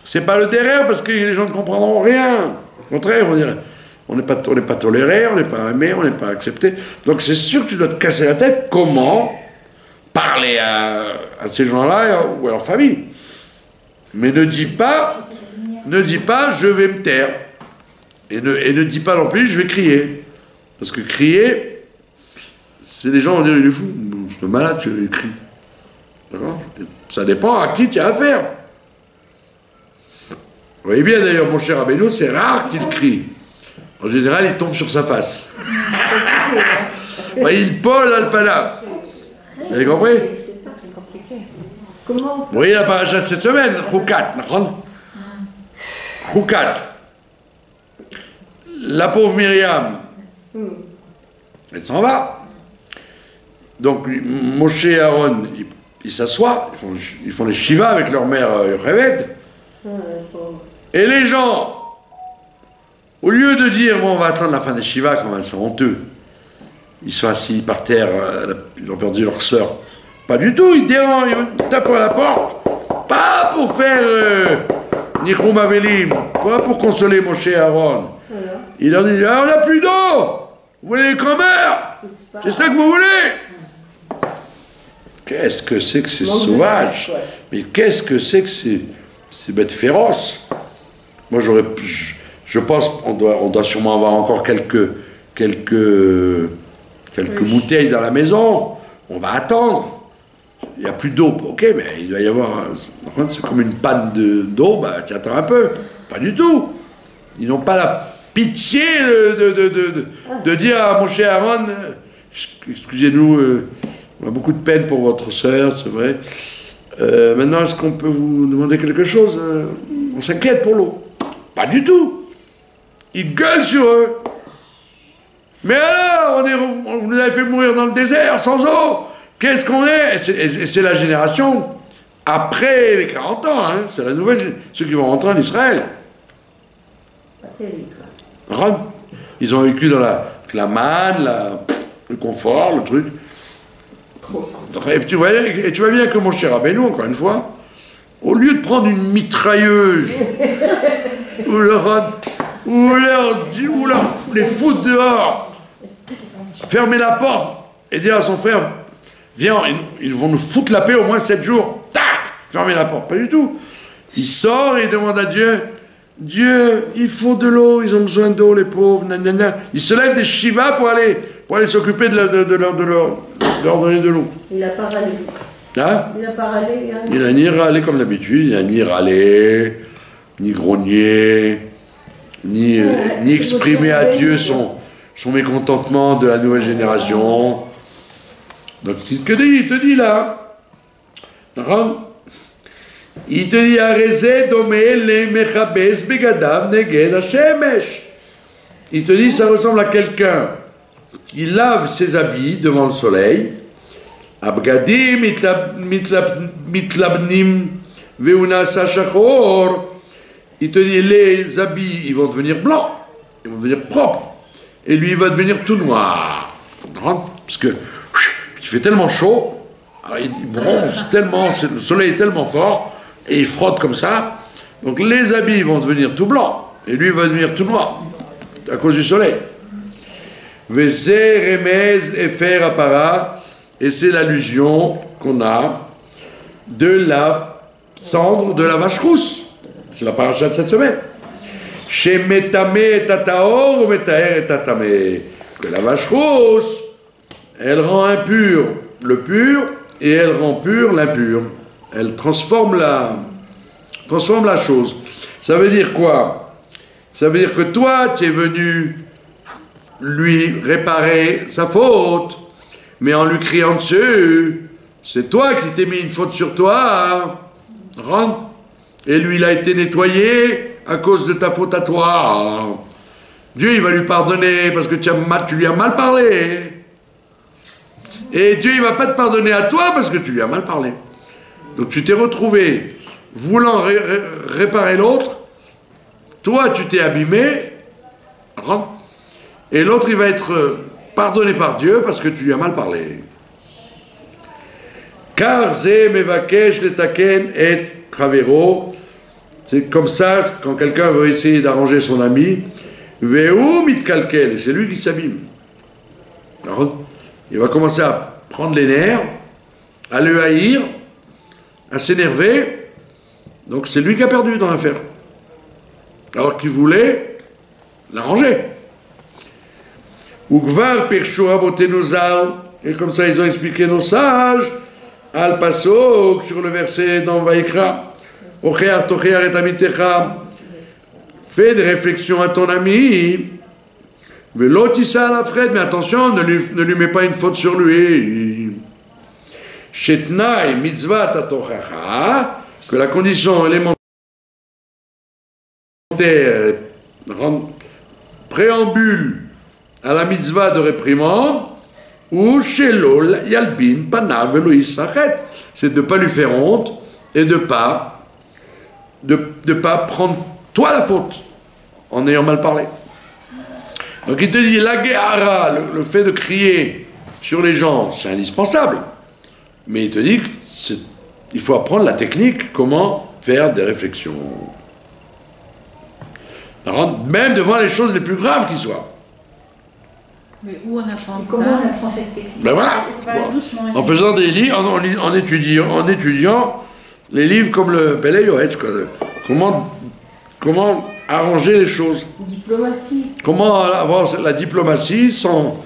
C'est pas le derrière parce que les gens ne comprendront rien. Au contraire, ils vont dire, on n'est pas toléré, on n'est pas aimé, on n'est pas accepté. Donc c'est sûr que tu dois te casser la tête comment parler à ces gens-là ou à leur famille. Mais ne dis pas, je vais me taire. Et ne dis pas non plus, je vais crier. Parce que crier, c'est les gens vont dire, il est fou, c'est malade, tu cries. D'accord ? Ça dépend à qui tu as affaire. Vous voyez bien d'ailleurs, mon cher Rabbeinu, c'est rare qu'il crie. En général, il tombe sur sa face. Il pole al-pana. Vous avez compris ? Comment ? Vous voyez la paracha de cette semaine, Choukat, Choukat. La pauvre Myriam, elle s'en va. Donc, Moshe et Aaron, ils s'assoient, ils font les Shiva avec leur mère Yocheved. Et les gens, au lieu de dire, bon, on va attendre la fin des Shiva, quand même, c'est honteux, ils sont assis par terre, ils ont perdu leur sœur. Pas du tout, ils dérangent, ils tapent à la porte, pas pour faire Nichum Avelim, pas pour consoler Moshe et Aaron. Il leur dit, ah, on n'a plus d'eau, vous voulez les cremeurs, c'est ça que vous voulez. Qu'est-ce que c'est que ces sauvages? Mais qu'est-ce que c'est que ces bêtes féroces? Moi, je pense qu'on doit sûrement avoir encore quelques bouteilles dans la maison. On va attendre. Il n'y a plus d'eau. Ok, mais il doit y avoir... C'est comme une panne d'eau. Bah, tu attends un peu. Pas du tout. Ils n'ont pas la pitié de dire à Moshe et Aaron, excusez-nous, on a beaucoup de peine pour votre sœur, c'est vrai. Maintenant, est-ce qu'on peut vous demander quelque chose? On s'inquiète pour l'eau. Pas du tout. Ils gueulent sur eux. Mais alors, vous nous avez fait mourir dans le désert, sans eau. Qu'est-ce qu'on est? C'est la génération après les 40 ans. Hein. C'est la nouvelle... Ceux qui vont rentrer en Israël. Pas terrible. Ils ont vécu dans la manne, le confort, le truc. Et tu vois bien que mon cher Rabbeinu, encore une fois, au lieu de prendre une mitrailleuse, ou les foutre dehors, fermer la porte et dire à son frère, viens, ils vont nous foutre la paix au moins 7 jours, tac, fermer la porte. Pas du tout. Il sort et il demande à Dieu, Dieu, il faut de l'eau, ils ont besoin d'eau, les pauvres, nanana. Il se lève des shivas pour aller s'occuper de leur donner de l'eau. Il n'a pas râlé. Hein? Il n'a pas râlé. Il n'a ni râlé comme d'habitude, il n'a ni râlé, ni grogné, ni exprimé à Dieu son mécontentement de la nouvelle génération. Donc, il te dit là, il te dit, Arezé domé le mechabes begadav neged hashemesh. Il te dit, ça ressemble à quelqu'un qui lave ses habits devant le soleil. Abgadim mitlabnim veunasa shachor. Il te dit, les habits, ils vont devenir blancs, ils vont devenir propres, et lui, il va devenir tout noir. Parce que il fait tellement chaud, alors il bronze tellement, le soleil est tellement fort, et il frotte comme ça, donc les habits vont devenir tout blancs, et lui, il va devenir tout noir, à cause du soleil. Veze remez efer apara, et c'est l'allusion qu'on a de la cendre de la vache rousse. C'est la paracha de cette semaine. Chez Metame et Tataor ou Metaer et Tatame. Que la vache rousse, elle rend impur le pur et elle rend pur l'impur. Elle transforme la chose. Ça veut dire quoi? Ça veut dire que toi, tu es venu lui réparer sa faute, mais en lui criant dessus. C'est toi qui t'es mis une faute sur toi. Rentre. Et lui, il a été nettoyé à cause de ta faute à toi. Dieu, il va lui pardonner parce que tu lui as mal parlé. Et Dieu, il ne va pas te pardonner à toi parce que tu lui as mal parlé. Donc tu t'es retrouvé voulant réparer l'autre. Toi, tu t'es abîmé. Et l'autre, il va être pardonné par Dieu parce que tu lui as mal parlé. Car ze mevakesh letaken et chavero. C'est comme ça, quand quelqu'un veut essayer d'arranger son ami, veu mitkalkel, et c'est lui qui s'abîme. Alors, il va commencer à prendre les nerfs, à le haïr, à s'énerver. Donc c'est lui qui a perdu dans l'affaire. Alors qu'il voulait l'arranger. Ugvar Persho Abotenuzal, et comme ça ils ont expliqué nos sages, Al Pasok, sur le verset dans Vaikra, Ochear Tochear et Amitecha, fais des réflexions à ton ami, Velotissa la Fred, mais attention, ne lui mets pas une faute sur lui. Shetnai mitzvah tatochacha, que la condition élémentaire, préambule à la mitzvah de réprimande, ou shelo yalbin panav velo yisachet, c'est de ne pas lui faire honte et de pas prendre toi la faute en ayant mal parlé. Donc il te dit, la guéhara, le fait de crier sur les gens, c'est indispensable. Mais il te dit qu'il faut apprendre la technique, comment faire des réflexions. Même devant les choses les plus graves qui soient. Mais où on apprend ça? Comment on apprend cette technique? Ben voilà. En faisant des livres, en étudiant les livres comme le Pele Yoetz, comment arranger les choses. Diplomatie. Comment avoir la diplomatie sans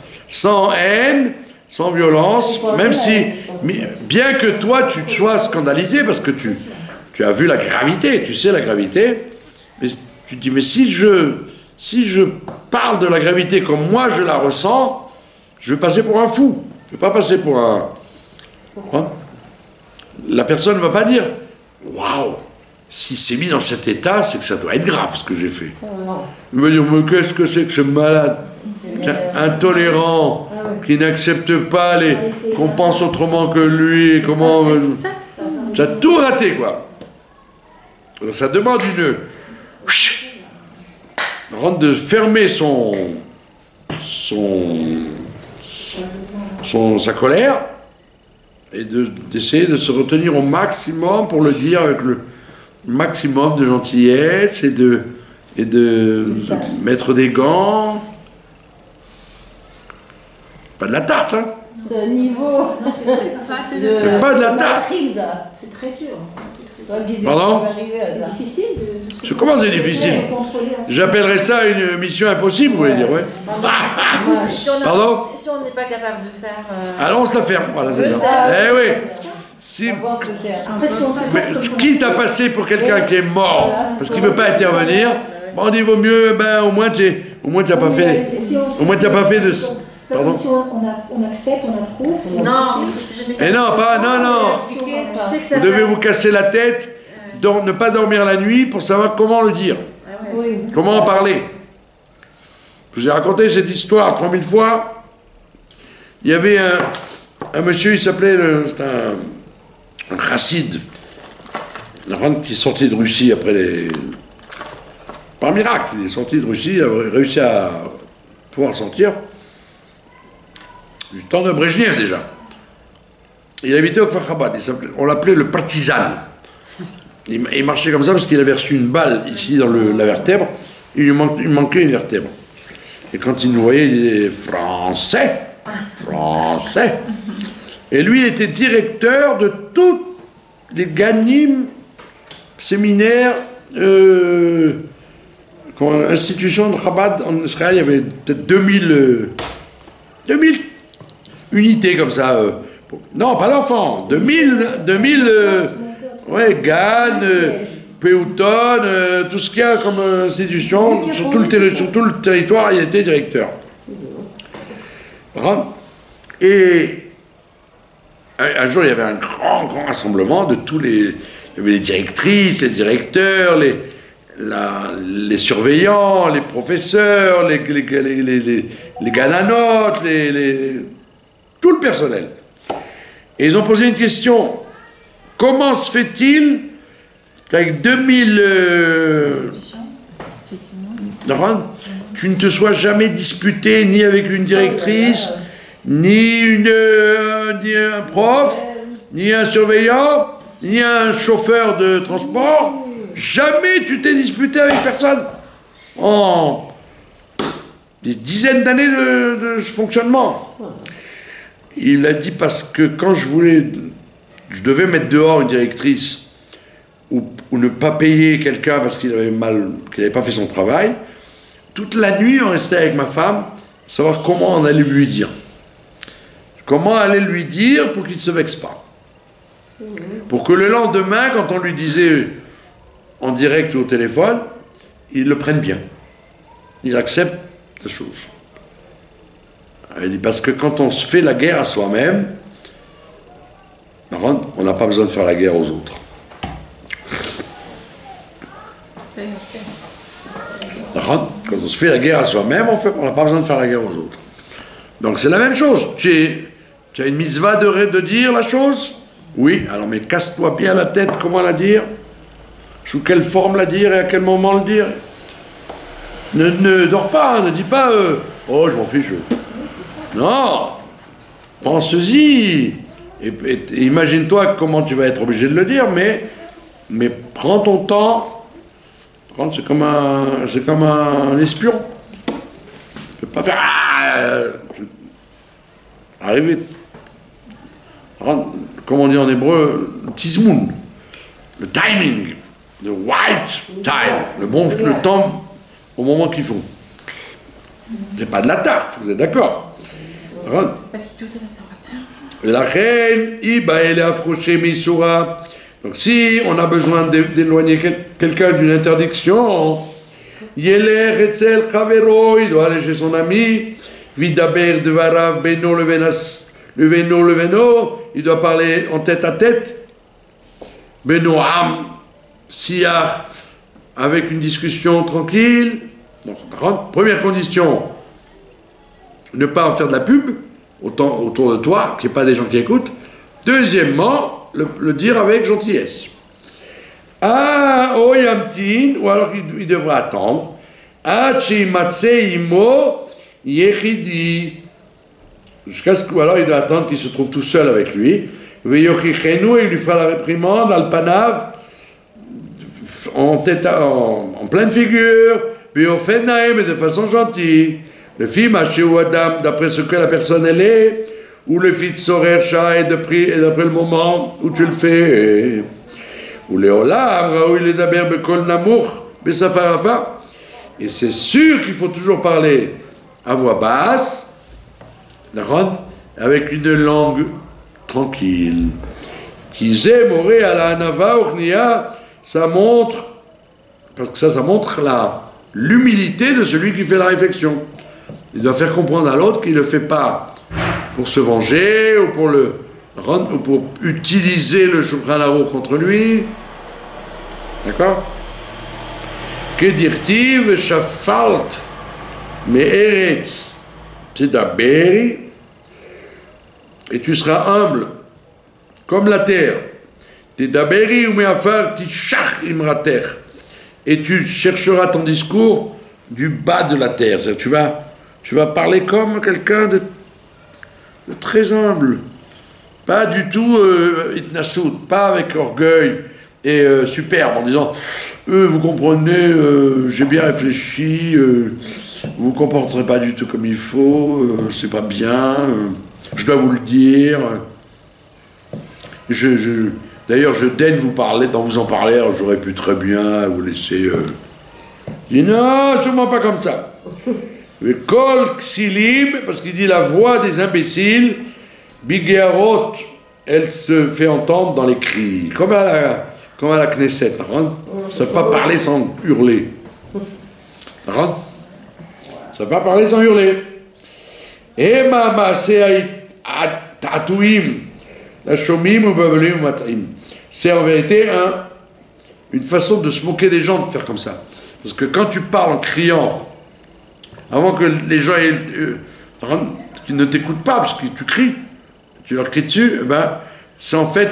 haine, sans violence, même si, bien que toi tu te sois scandalisé parce que tu as vu la gravité, tu sais la gravité, mais tu te dis, mais si je parle de la gravité comme moi je la ressens, je vais passer pour un fou, je ne vais pas passer pour un... Hein? La personne ne va pas dire, waouh, s'il s'est mis dans cet état, c'est que ça doit être grave ce que j'ai fait. Il va dire, mais qu'est-ce que c'est que ce malade intolérant, qui n'accepte pas qu'on pense autrement que lui, comment... Tu as tout raté, quoi. Alors, ça demande de fermer sa colère et d'essayer de se retenir au maximum pour le dire avec le maximum de gentillesse et de mettre des gants. Pas de la tarte, hein. C'est un niveau. Pas de la tarte. C'est très dur. Pardon? C'est difficile de Comment c'est difficile? J'appellerais ça une mission impossible, vous voulez dire, ouais. Pardon? Si on n'est pas capable de faire... Alors on se la ferme, voilà, c'est ça. Eh oui. Quitte à passer pour quelqu'un qui est mort, parce qu'il ne veut pas intervenir, bon, on dit vaut mieux, ben au moins tu n'as pas fait... Au moins tu n'as pas fait de... Pardon? Si on accepte, on approuve. Non, mais c'est jamais... Et non, pas... Non. Vous devez vous casser la tête, ne pas dormir la nuit pour savoir comment le dire. Comment en parler. Je vous ai raconté cette histoire 3000 fois. Il y avait un monsieur, il s'appelait... C'était un chassid, qui est sorti de Russie après les... Par miracle, il est sorti de Russie, il a réussi à pouvoir sortir. Du temps de Brejnev déjà. Il habitait au Kfar Chabad, on l'appelait le partisan. Il marchait comme ça parce qu'il avait reçu une balle ici dans la vertèbre, il manquait une vertèbre. Et quand il nous voyait, il disait Français. Et lui, il était directeur de tous les ganim, séminaires, institutions de Chabad en Israël. Il y avait peut-être 2000 unités comme ça. Non, pas d'enfants. 2000 GAN, Peuton, tout ce qu'il y a comme institution, sur tout le territoire, il était directeur. Et un jour, il y avait un grand rassemblement de tous les... Il y avait les directrices, les directeurs, les surveillants, les professeurs, les gananotes, tout le personnel. Et ils ont posé une question. Comment se fait-il qu'avec 2000... tu ne te sois jamais disputé ni avec une directrice, ni un prof, ni un surveillant, ni un chauffeur de transport. Jamais tu t'es disputé avec personne. En des dizaines d'années de fonctionnement. Il a dit parce que quand je devais mettre dehors une directrice ou ne pas payer quelqu'un parce qu'il n'avait pas fait son travail, toute la nuit on restait avec ma femme, savoir comment on allait lui dire. Comment aller lui dire pour qu'il ne se vexe pas. Pour que le lendemain, quand on lui disait en direct ou au téléphone, il le prenne bien. Il accepte la chose. Il dit parce que quand on se fait la guerre à soi-même, on n'a pas besoin de faire la guerre aux autres. Quand on se fait la guerre à soi-même, on n'a pas besoin de faire la guerre aux autres. Donc c'est la même chose. Tu as une mitzvah de dire la chose? Oui, alors mais casse-toi bien la tête, comment la dire? Sous quelle forme la dire et à quel moment le dire? Ne dors pas, ne dis pas oh je m'en fiche. Non, pense-y. Et imagine-toi comment tu vas être obligé de le dire, mais prends ton temps. C'est comme un espion. Tu ne peux pas faire arriver. Comme on dit en hébreu, tizmoun, le timing, le right time, le temps au moment qu'il faut. C'est pas de la tarte, vous êtes d'accord? Et la reine, elle est affranchie Missoura. Donc si on a besoin d'éloigner quelqu'un d'une interdiction, il doit aller chez son ami, Vidaber de Varav Beno le Veno, il doit parler en tête à tête, Beno Am, Siar, avec une discussion tranquille. Donc, première condition, ne pas en faire de la pub autour de toi, qu'il n'y ait pas des gens qui écoutent. Deuxièmement, le dire avec gentillesse. Ah, oyamtin, ou alors il devra attendre. Jusqu'à ce que, alors il doit attendre qu'il se trouve tout seul avec lui. Et il lui fera la réprimande, al-panav, en pleine figure, puis au fait mais de façon gentille. Le film ou Adam, d'après ce que la personne elle est, ou le fit sorer et d'après le moment où tu le fais. Ou les olam, raoui les daber bekol namour, besafarafa. Et c'est sûr qu'il faut toujours parler à voix basse, avec une langue tranquille. Kizé moré à la anava urnia, ça montre, parce que ça montre l'humilité de celui qui fait la réflexion. Il doit faire comprendre à l'autre qu'il ne le fait pas pour se venger ou pour utiliser le Shulchan Aruch contre lui. D'accord? Que dire-t-il? Shafalt me'eretz tidaberi, et tu seras humble comme la terre. Tidaberi ou me'afar tishach imrater, et tu chercheras ton discours du bas de la terre. C'est-à-dire, tu vas parler comme quelqu'un de très humble, pas du tout itnasout, pas avec orgueil et superbe, en disant vous comprenez, j'ai bien réfléchi, vous ne comporterez pas du tout comme il faut, c'est pas bien, je dois vous le dire. D'ailleurs, je daigne vous en parler, alors j'aurais pu très bien vous laisser. Il dit non, sûrement pas comme ça. Le kol ksilim, parce qu'il dit la voix des imbéciles, bigearot, elle se fait entendre dans les cris, comme à la Knesset. Hein? Ça ne peut pas parler sans hurler. Hein? Ça ne peut pas parler sans hurler. Et ma tatouim, La shomim ou babelim ou matrim. C'est en vérité une façon de se moquer des gens de faire comme ça. Parce que quand tu parles en criant, avant que les gens qui ne t'écoutent pas, parce que tu cries, tu leur cries dessus, c'est en fait,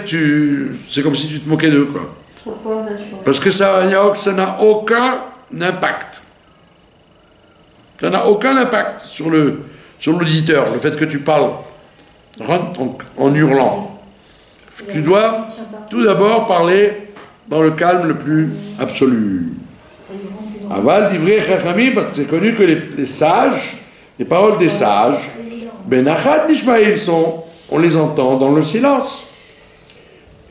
c'est comme si tu te moquais d'eux, quoi. Pourquoi? Parce que ça n'a aucun impact. Ça n'a aucun impact sur l'auditeur, le fait que tu parles en hurlant. Tu dois tout d'abord parler dans le calme le plus absolu. Aval d'ivrei chachamim, parce que c'est connu que les sages, les paroles des sages, benachat nishmaim on les entend dans le silence.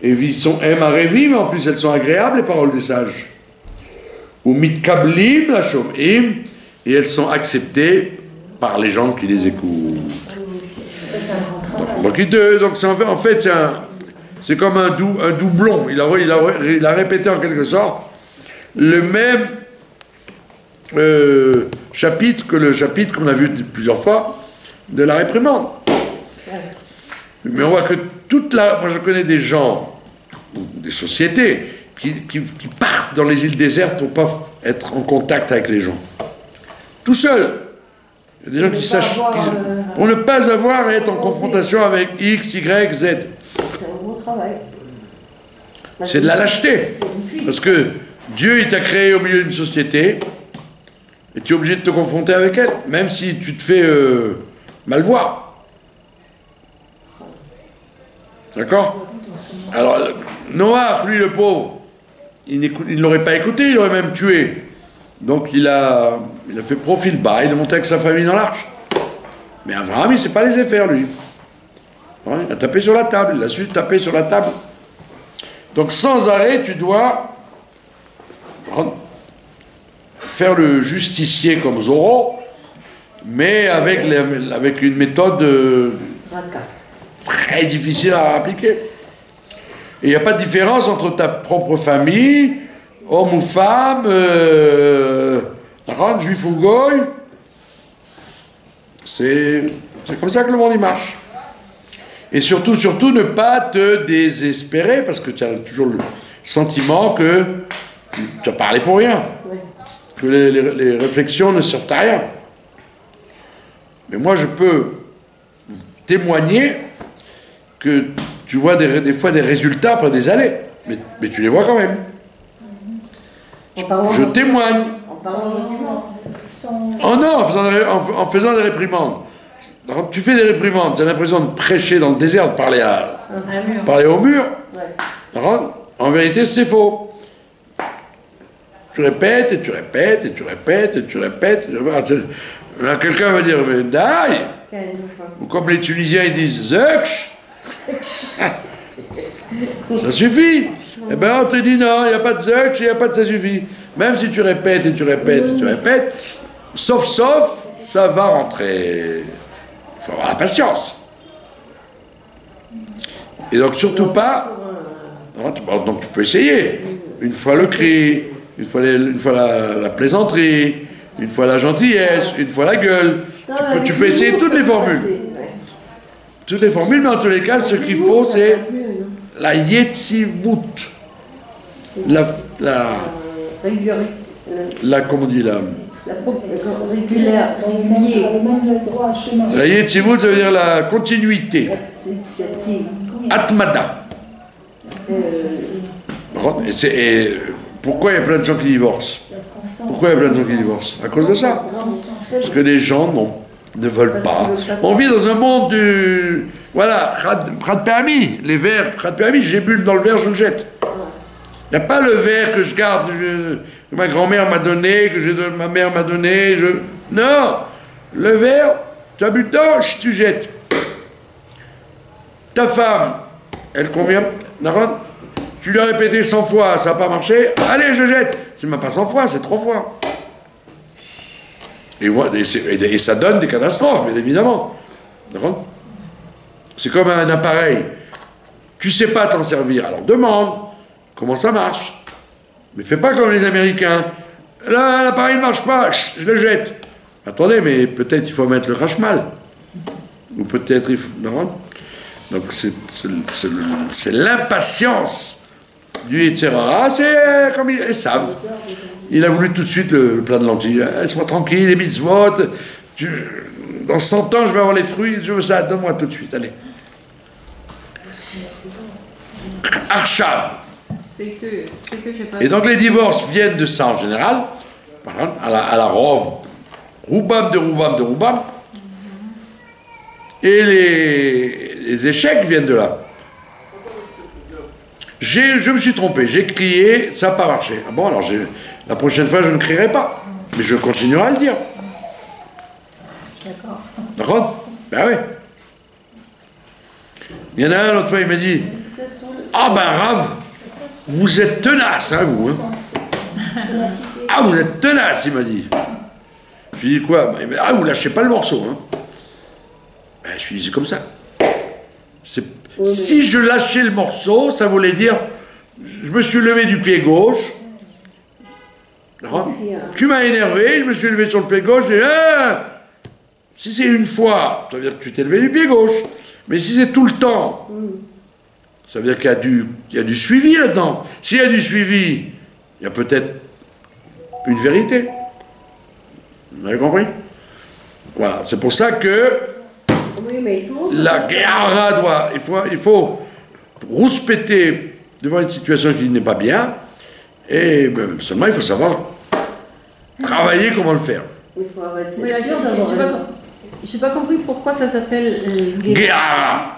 Et ils sont arévim, mais en plus elles sont agréables, les paroles des sages. Ou mitkablim la shomim, et elles sont acceptées par les gens qui les écoutent. Donc en fait, c'est comme un doublon. Il a répété en quelque sorte le même chapitre que le chapitre qu'on a vu plusieurs fois de la réprimande. Mais on voit que moi je connais des gens, des sociétés, qui partent dans les îles désertes pour ne pas être en contact avec les gens. Tout seul. Il y a des gens qui sachent, pour ne pas avoir à être en confrontation avec X, Y, Z. C'est un gros travail. C'est de la lâcheté. Parce que Dieu, il t'a créé au milieu d'une société, et tu es obligé de te confronter avec elle, même si tu te fais mal voir. D'accord? Alors, Noah, lui le pauvre, il ne l'aurait pas écouté, il l'aurait même tué. Donc il a fait profil bas, il est monté avec sa famille dans l'arche. Mais Abraham, il ne s'est pas laissé faire, lui. Il a tapé sur la table, il a su taper sur la table. Donc sans arrêt, tu dois faire le justicier comme Zorro, mais avec une méthode très difficile à appliquer. Et il n'y a pas de différence entre ta propre famille, homme ou femme, juif ou goy. C'est comme ça que le monde y marche. Et surtout, ne pas te désespérer, parce que tu as toujours le sentiment que tu as parlé pour rien. Oui. Que les réflexions ne servent à rien. Mais moi, je peux témoigner que tu vois des fois des résultats après des années. Mais tu les vois quand même. Je témoigne. Oh non, en faisant des réprimandes. Quand tu fais des réprimandes, tu as l'impression de prêcher dans le désert, de parler au mur. Ouais. En vérité, c'est faux. Tu répètes, et tu répètes, et tu répètes, et tu répètes. Là, quelqu'un va dire, mais daï. Ou comme les Tunisiens, ils disent, zekch. Ça suffit. Eh bien, on te dit non, il n'y a pas de zekch, il n'y a pas de ça suffit. Même si tu répètes, et tu répètes, et tu répètes, sauf, ça va rentrer. Il faut avoir la patience. Et donc, surtout pas. Donc, tu peux essayer. Une fois le cri, une fois la plaisanterie, une fois la gentillesse, une fois la gueule. Tu peux essayer toutes les formules. Toutes les formules, mais en tous les cas, ce qu'il faut, c'est la yetzivut. Comment on dit là? La yetzivut, ça veut dire la continuité. Atmada. Et pourquoi il y a plein de gens qui divorcent? Pourquoi il y a plein de gens qui divorcent? À cause de ça. Parce que les gens ne veulent pas. On vit dans un monde du... Voilà, Khat Permi, les verres, Khat Permi, j'ai bu dans le verre, je le jette. Il n'y a pas le verre que je garde, que ma grand-mère m'a donné, que ma mère m'a donné. Non, le verre, tu as bu dedans, tu jettes. Ta femme, elle convient, tu lui as répété 100 fois, ça n'a pas marché, allez, je jette. C'est même pas 100 fois, c'est 3 fois. Et ça donne des catastrophes, bien évidemment. C'est comme un appareil. Tu ne sais pas t'en servir, alors demande comment ça marche. Mais fais pas comme les Américains. Là, l'appareil ne marche pas, je le jette. Attendez, mais peut-être il faut mettre le rachmal. Ou peut-être il faut... Donc c'est l'impatience du Yetzirah, c'est comme ils savent. Il a voulu tout de suite le plat de lentilles. Laisse-moi tranquille, les mitzvot. Dans 100 ans, je vais avoir les fruits. Je veux ça, donne-moi tout de suite. Allez. Arshav. Et donc les divorces viennent de ça en général. Par exemple, à la rove. Roubam de Roubam. Et les échecs viennent de là. Je me suis trompé, j'ai crié, ça n'a pas marché. Ah bon, alors la prochaine fois, je ne crierai pas. Mais je continuerai à le dire. D'accord. D'accord? Ben oui. Il y en a un, l'autre fois, il m'a dit, ah ben Rav, vous êtes tenace, hein, vous. Hein. Ah, vous êtes tenace, il m'a dit. Je lui ai dit quoi? Il m'a dit, ah, vous lâchez pas le morceau. Hein. Ben, je lui ai dit, c'est comme ça. Si je lâchais le morceau, ça voulait dire, je me suis levé du pied gauche. Tu m'as énervé, je me suis levé sur le pied gauche, je dis, ah, si c'est une fois, ça veut dire que tu t'es levé du pied gauche. Mais si c'est tout le temps, ça veut dire qu'il y a du suivi là-dedans. S'il y a du suivi, il y a peut-être une vérité. Vous avez compris? Voilà, c'est pour ça que la guerre il faut rouspéter devant une situation qui n'est pas bien, et seulement il faut savoir travailler comment le faire. Il faut arrêter. Oui, j'ai pas compris pourquoi ça s'appelle guerre.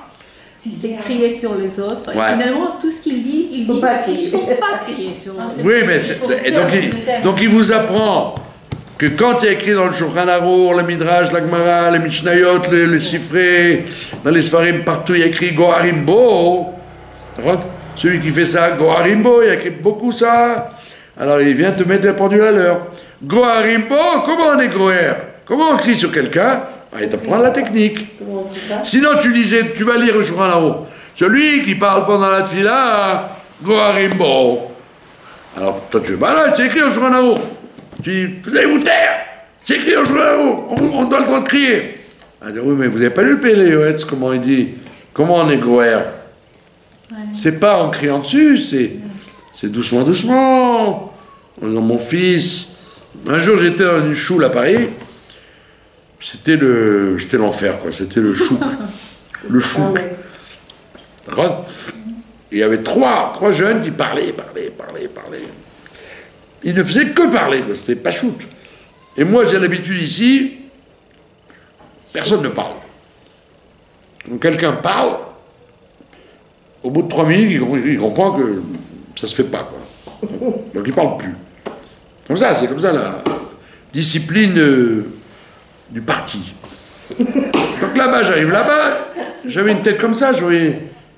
Si c'est crier sur les autres. Ouais. Et finalement, tout ce qu'il dit, il dit qu'il ne faut pas crier sur les autres. Oui, mais donc il vous apprend que quand il y a écrit dans le Shulchan Arour, le Midrash, la Gemara, les Mishnayot, les Sifrei, dans les Sfarim, partout il y a écrit Goharimbo. Celui qui fait ça, Goharimbo, il y a écrit beaucoup ça. Alors il vient te mettre la pendule à l'heure. Goharimbo, comment on est Goher? Comment on crie sur quelqu'un? Il t'apprend la technique. Sinon tu vas lire le Shulchan Arour. Celui qui parle pendant la tefila, Goharimbo. Alors toi tu es malade, c'est écrit au Shulchan Arour. Tu dis, vous allez vous taire, c'est écrit au Shulchan Arour, on doit le droit de crier. Ah, oui, mais vous n'avez pas lu le Péléoetz, comment il dit, comment on est Goher? C'est pas en criant dessus, c'est doucement, doucement. Mon fils, un jour j'étais dans une choule à Paris, c'était l'enfer, quoi, c'était le chouk. Le chouk. D'accord? Il y avait trois jeunes qui parlaient. Ils ne faisaient que parler, quoi, c'était pas shoot. Et moi j'ai l'habitude ici, personne ne parle. Quand quelqu'un parle, au bout de 3 minutes, il comprend que ça se fait pas, quoi. Donc il parle plus. C'est comme ça la discipline du parti. Donc là-bas, j'arrive là-bas, j'avais une tête comme ça, je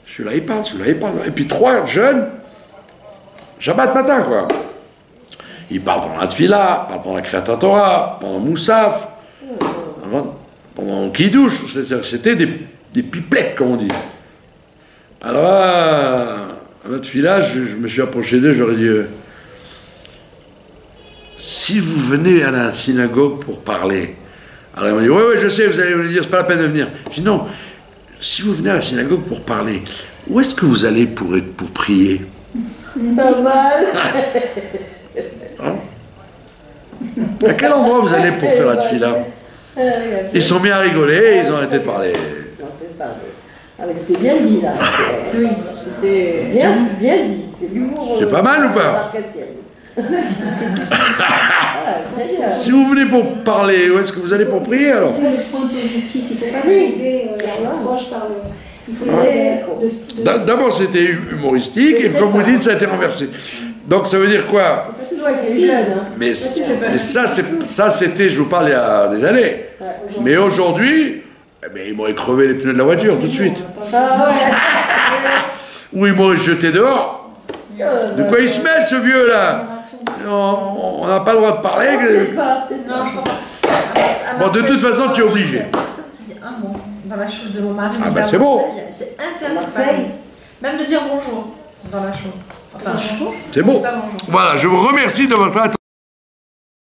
suis là, il parle. Et puis 3 jeunes, Shabbat matin, quoi. Ils parlent pendant la tefila, parlent pendant la Kriyat Torah, pendant Moussaf, pendant Kiddush, c'était des pipelettes, comme on dit. Alors à la tefila, je me suis approché d'eux, j'aurais dit, si vous venez à la synagogue pour parler, alors ils m'ont dit, oui, je sais, vous allez me dire, c'est pas la peine de venir. Je dis, non, si vous venez à la synagogue pour parler, où est-ce que vous allez pour prier? Pas mal. Hein? À quel endroit vous allez pour faire la tefila? Ils sont mis à rigoler, ils ont arrêté de parler. Ah mais c'était bien dit là. Oui, c'était bien dit. C'est l'humour. C'est pas mal ou pas? Si vous venez pour parler, où est-ce que vous allez pour prier alors? D'abord c'était humoristique et comme vous dites ça a été renversé. Donc ça veut dire quoi? Mais ça c'était, je vous parle il y a des années. Mais aujourd'hui, ils m'auraient crevé les pneus de la voiture tout de suite. Ou ils m'auraient jeté dehors. De quoi il se mêle ce vieux là? On n'a pas le droit de parler. Non, je crois pas. Bon, de toute façon, tu es obligé. Un mot dans la choule de mon mari. Ah ben c'est bon. C'est interdit. Même de dire bonjour dans la choule. Enfin, bonjour. C'est bon. Voilà, je vous remercie de votre attention.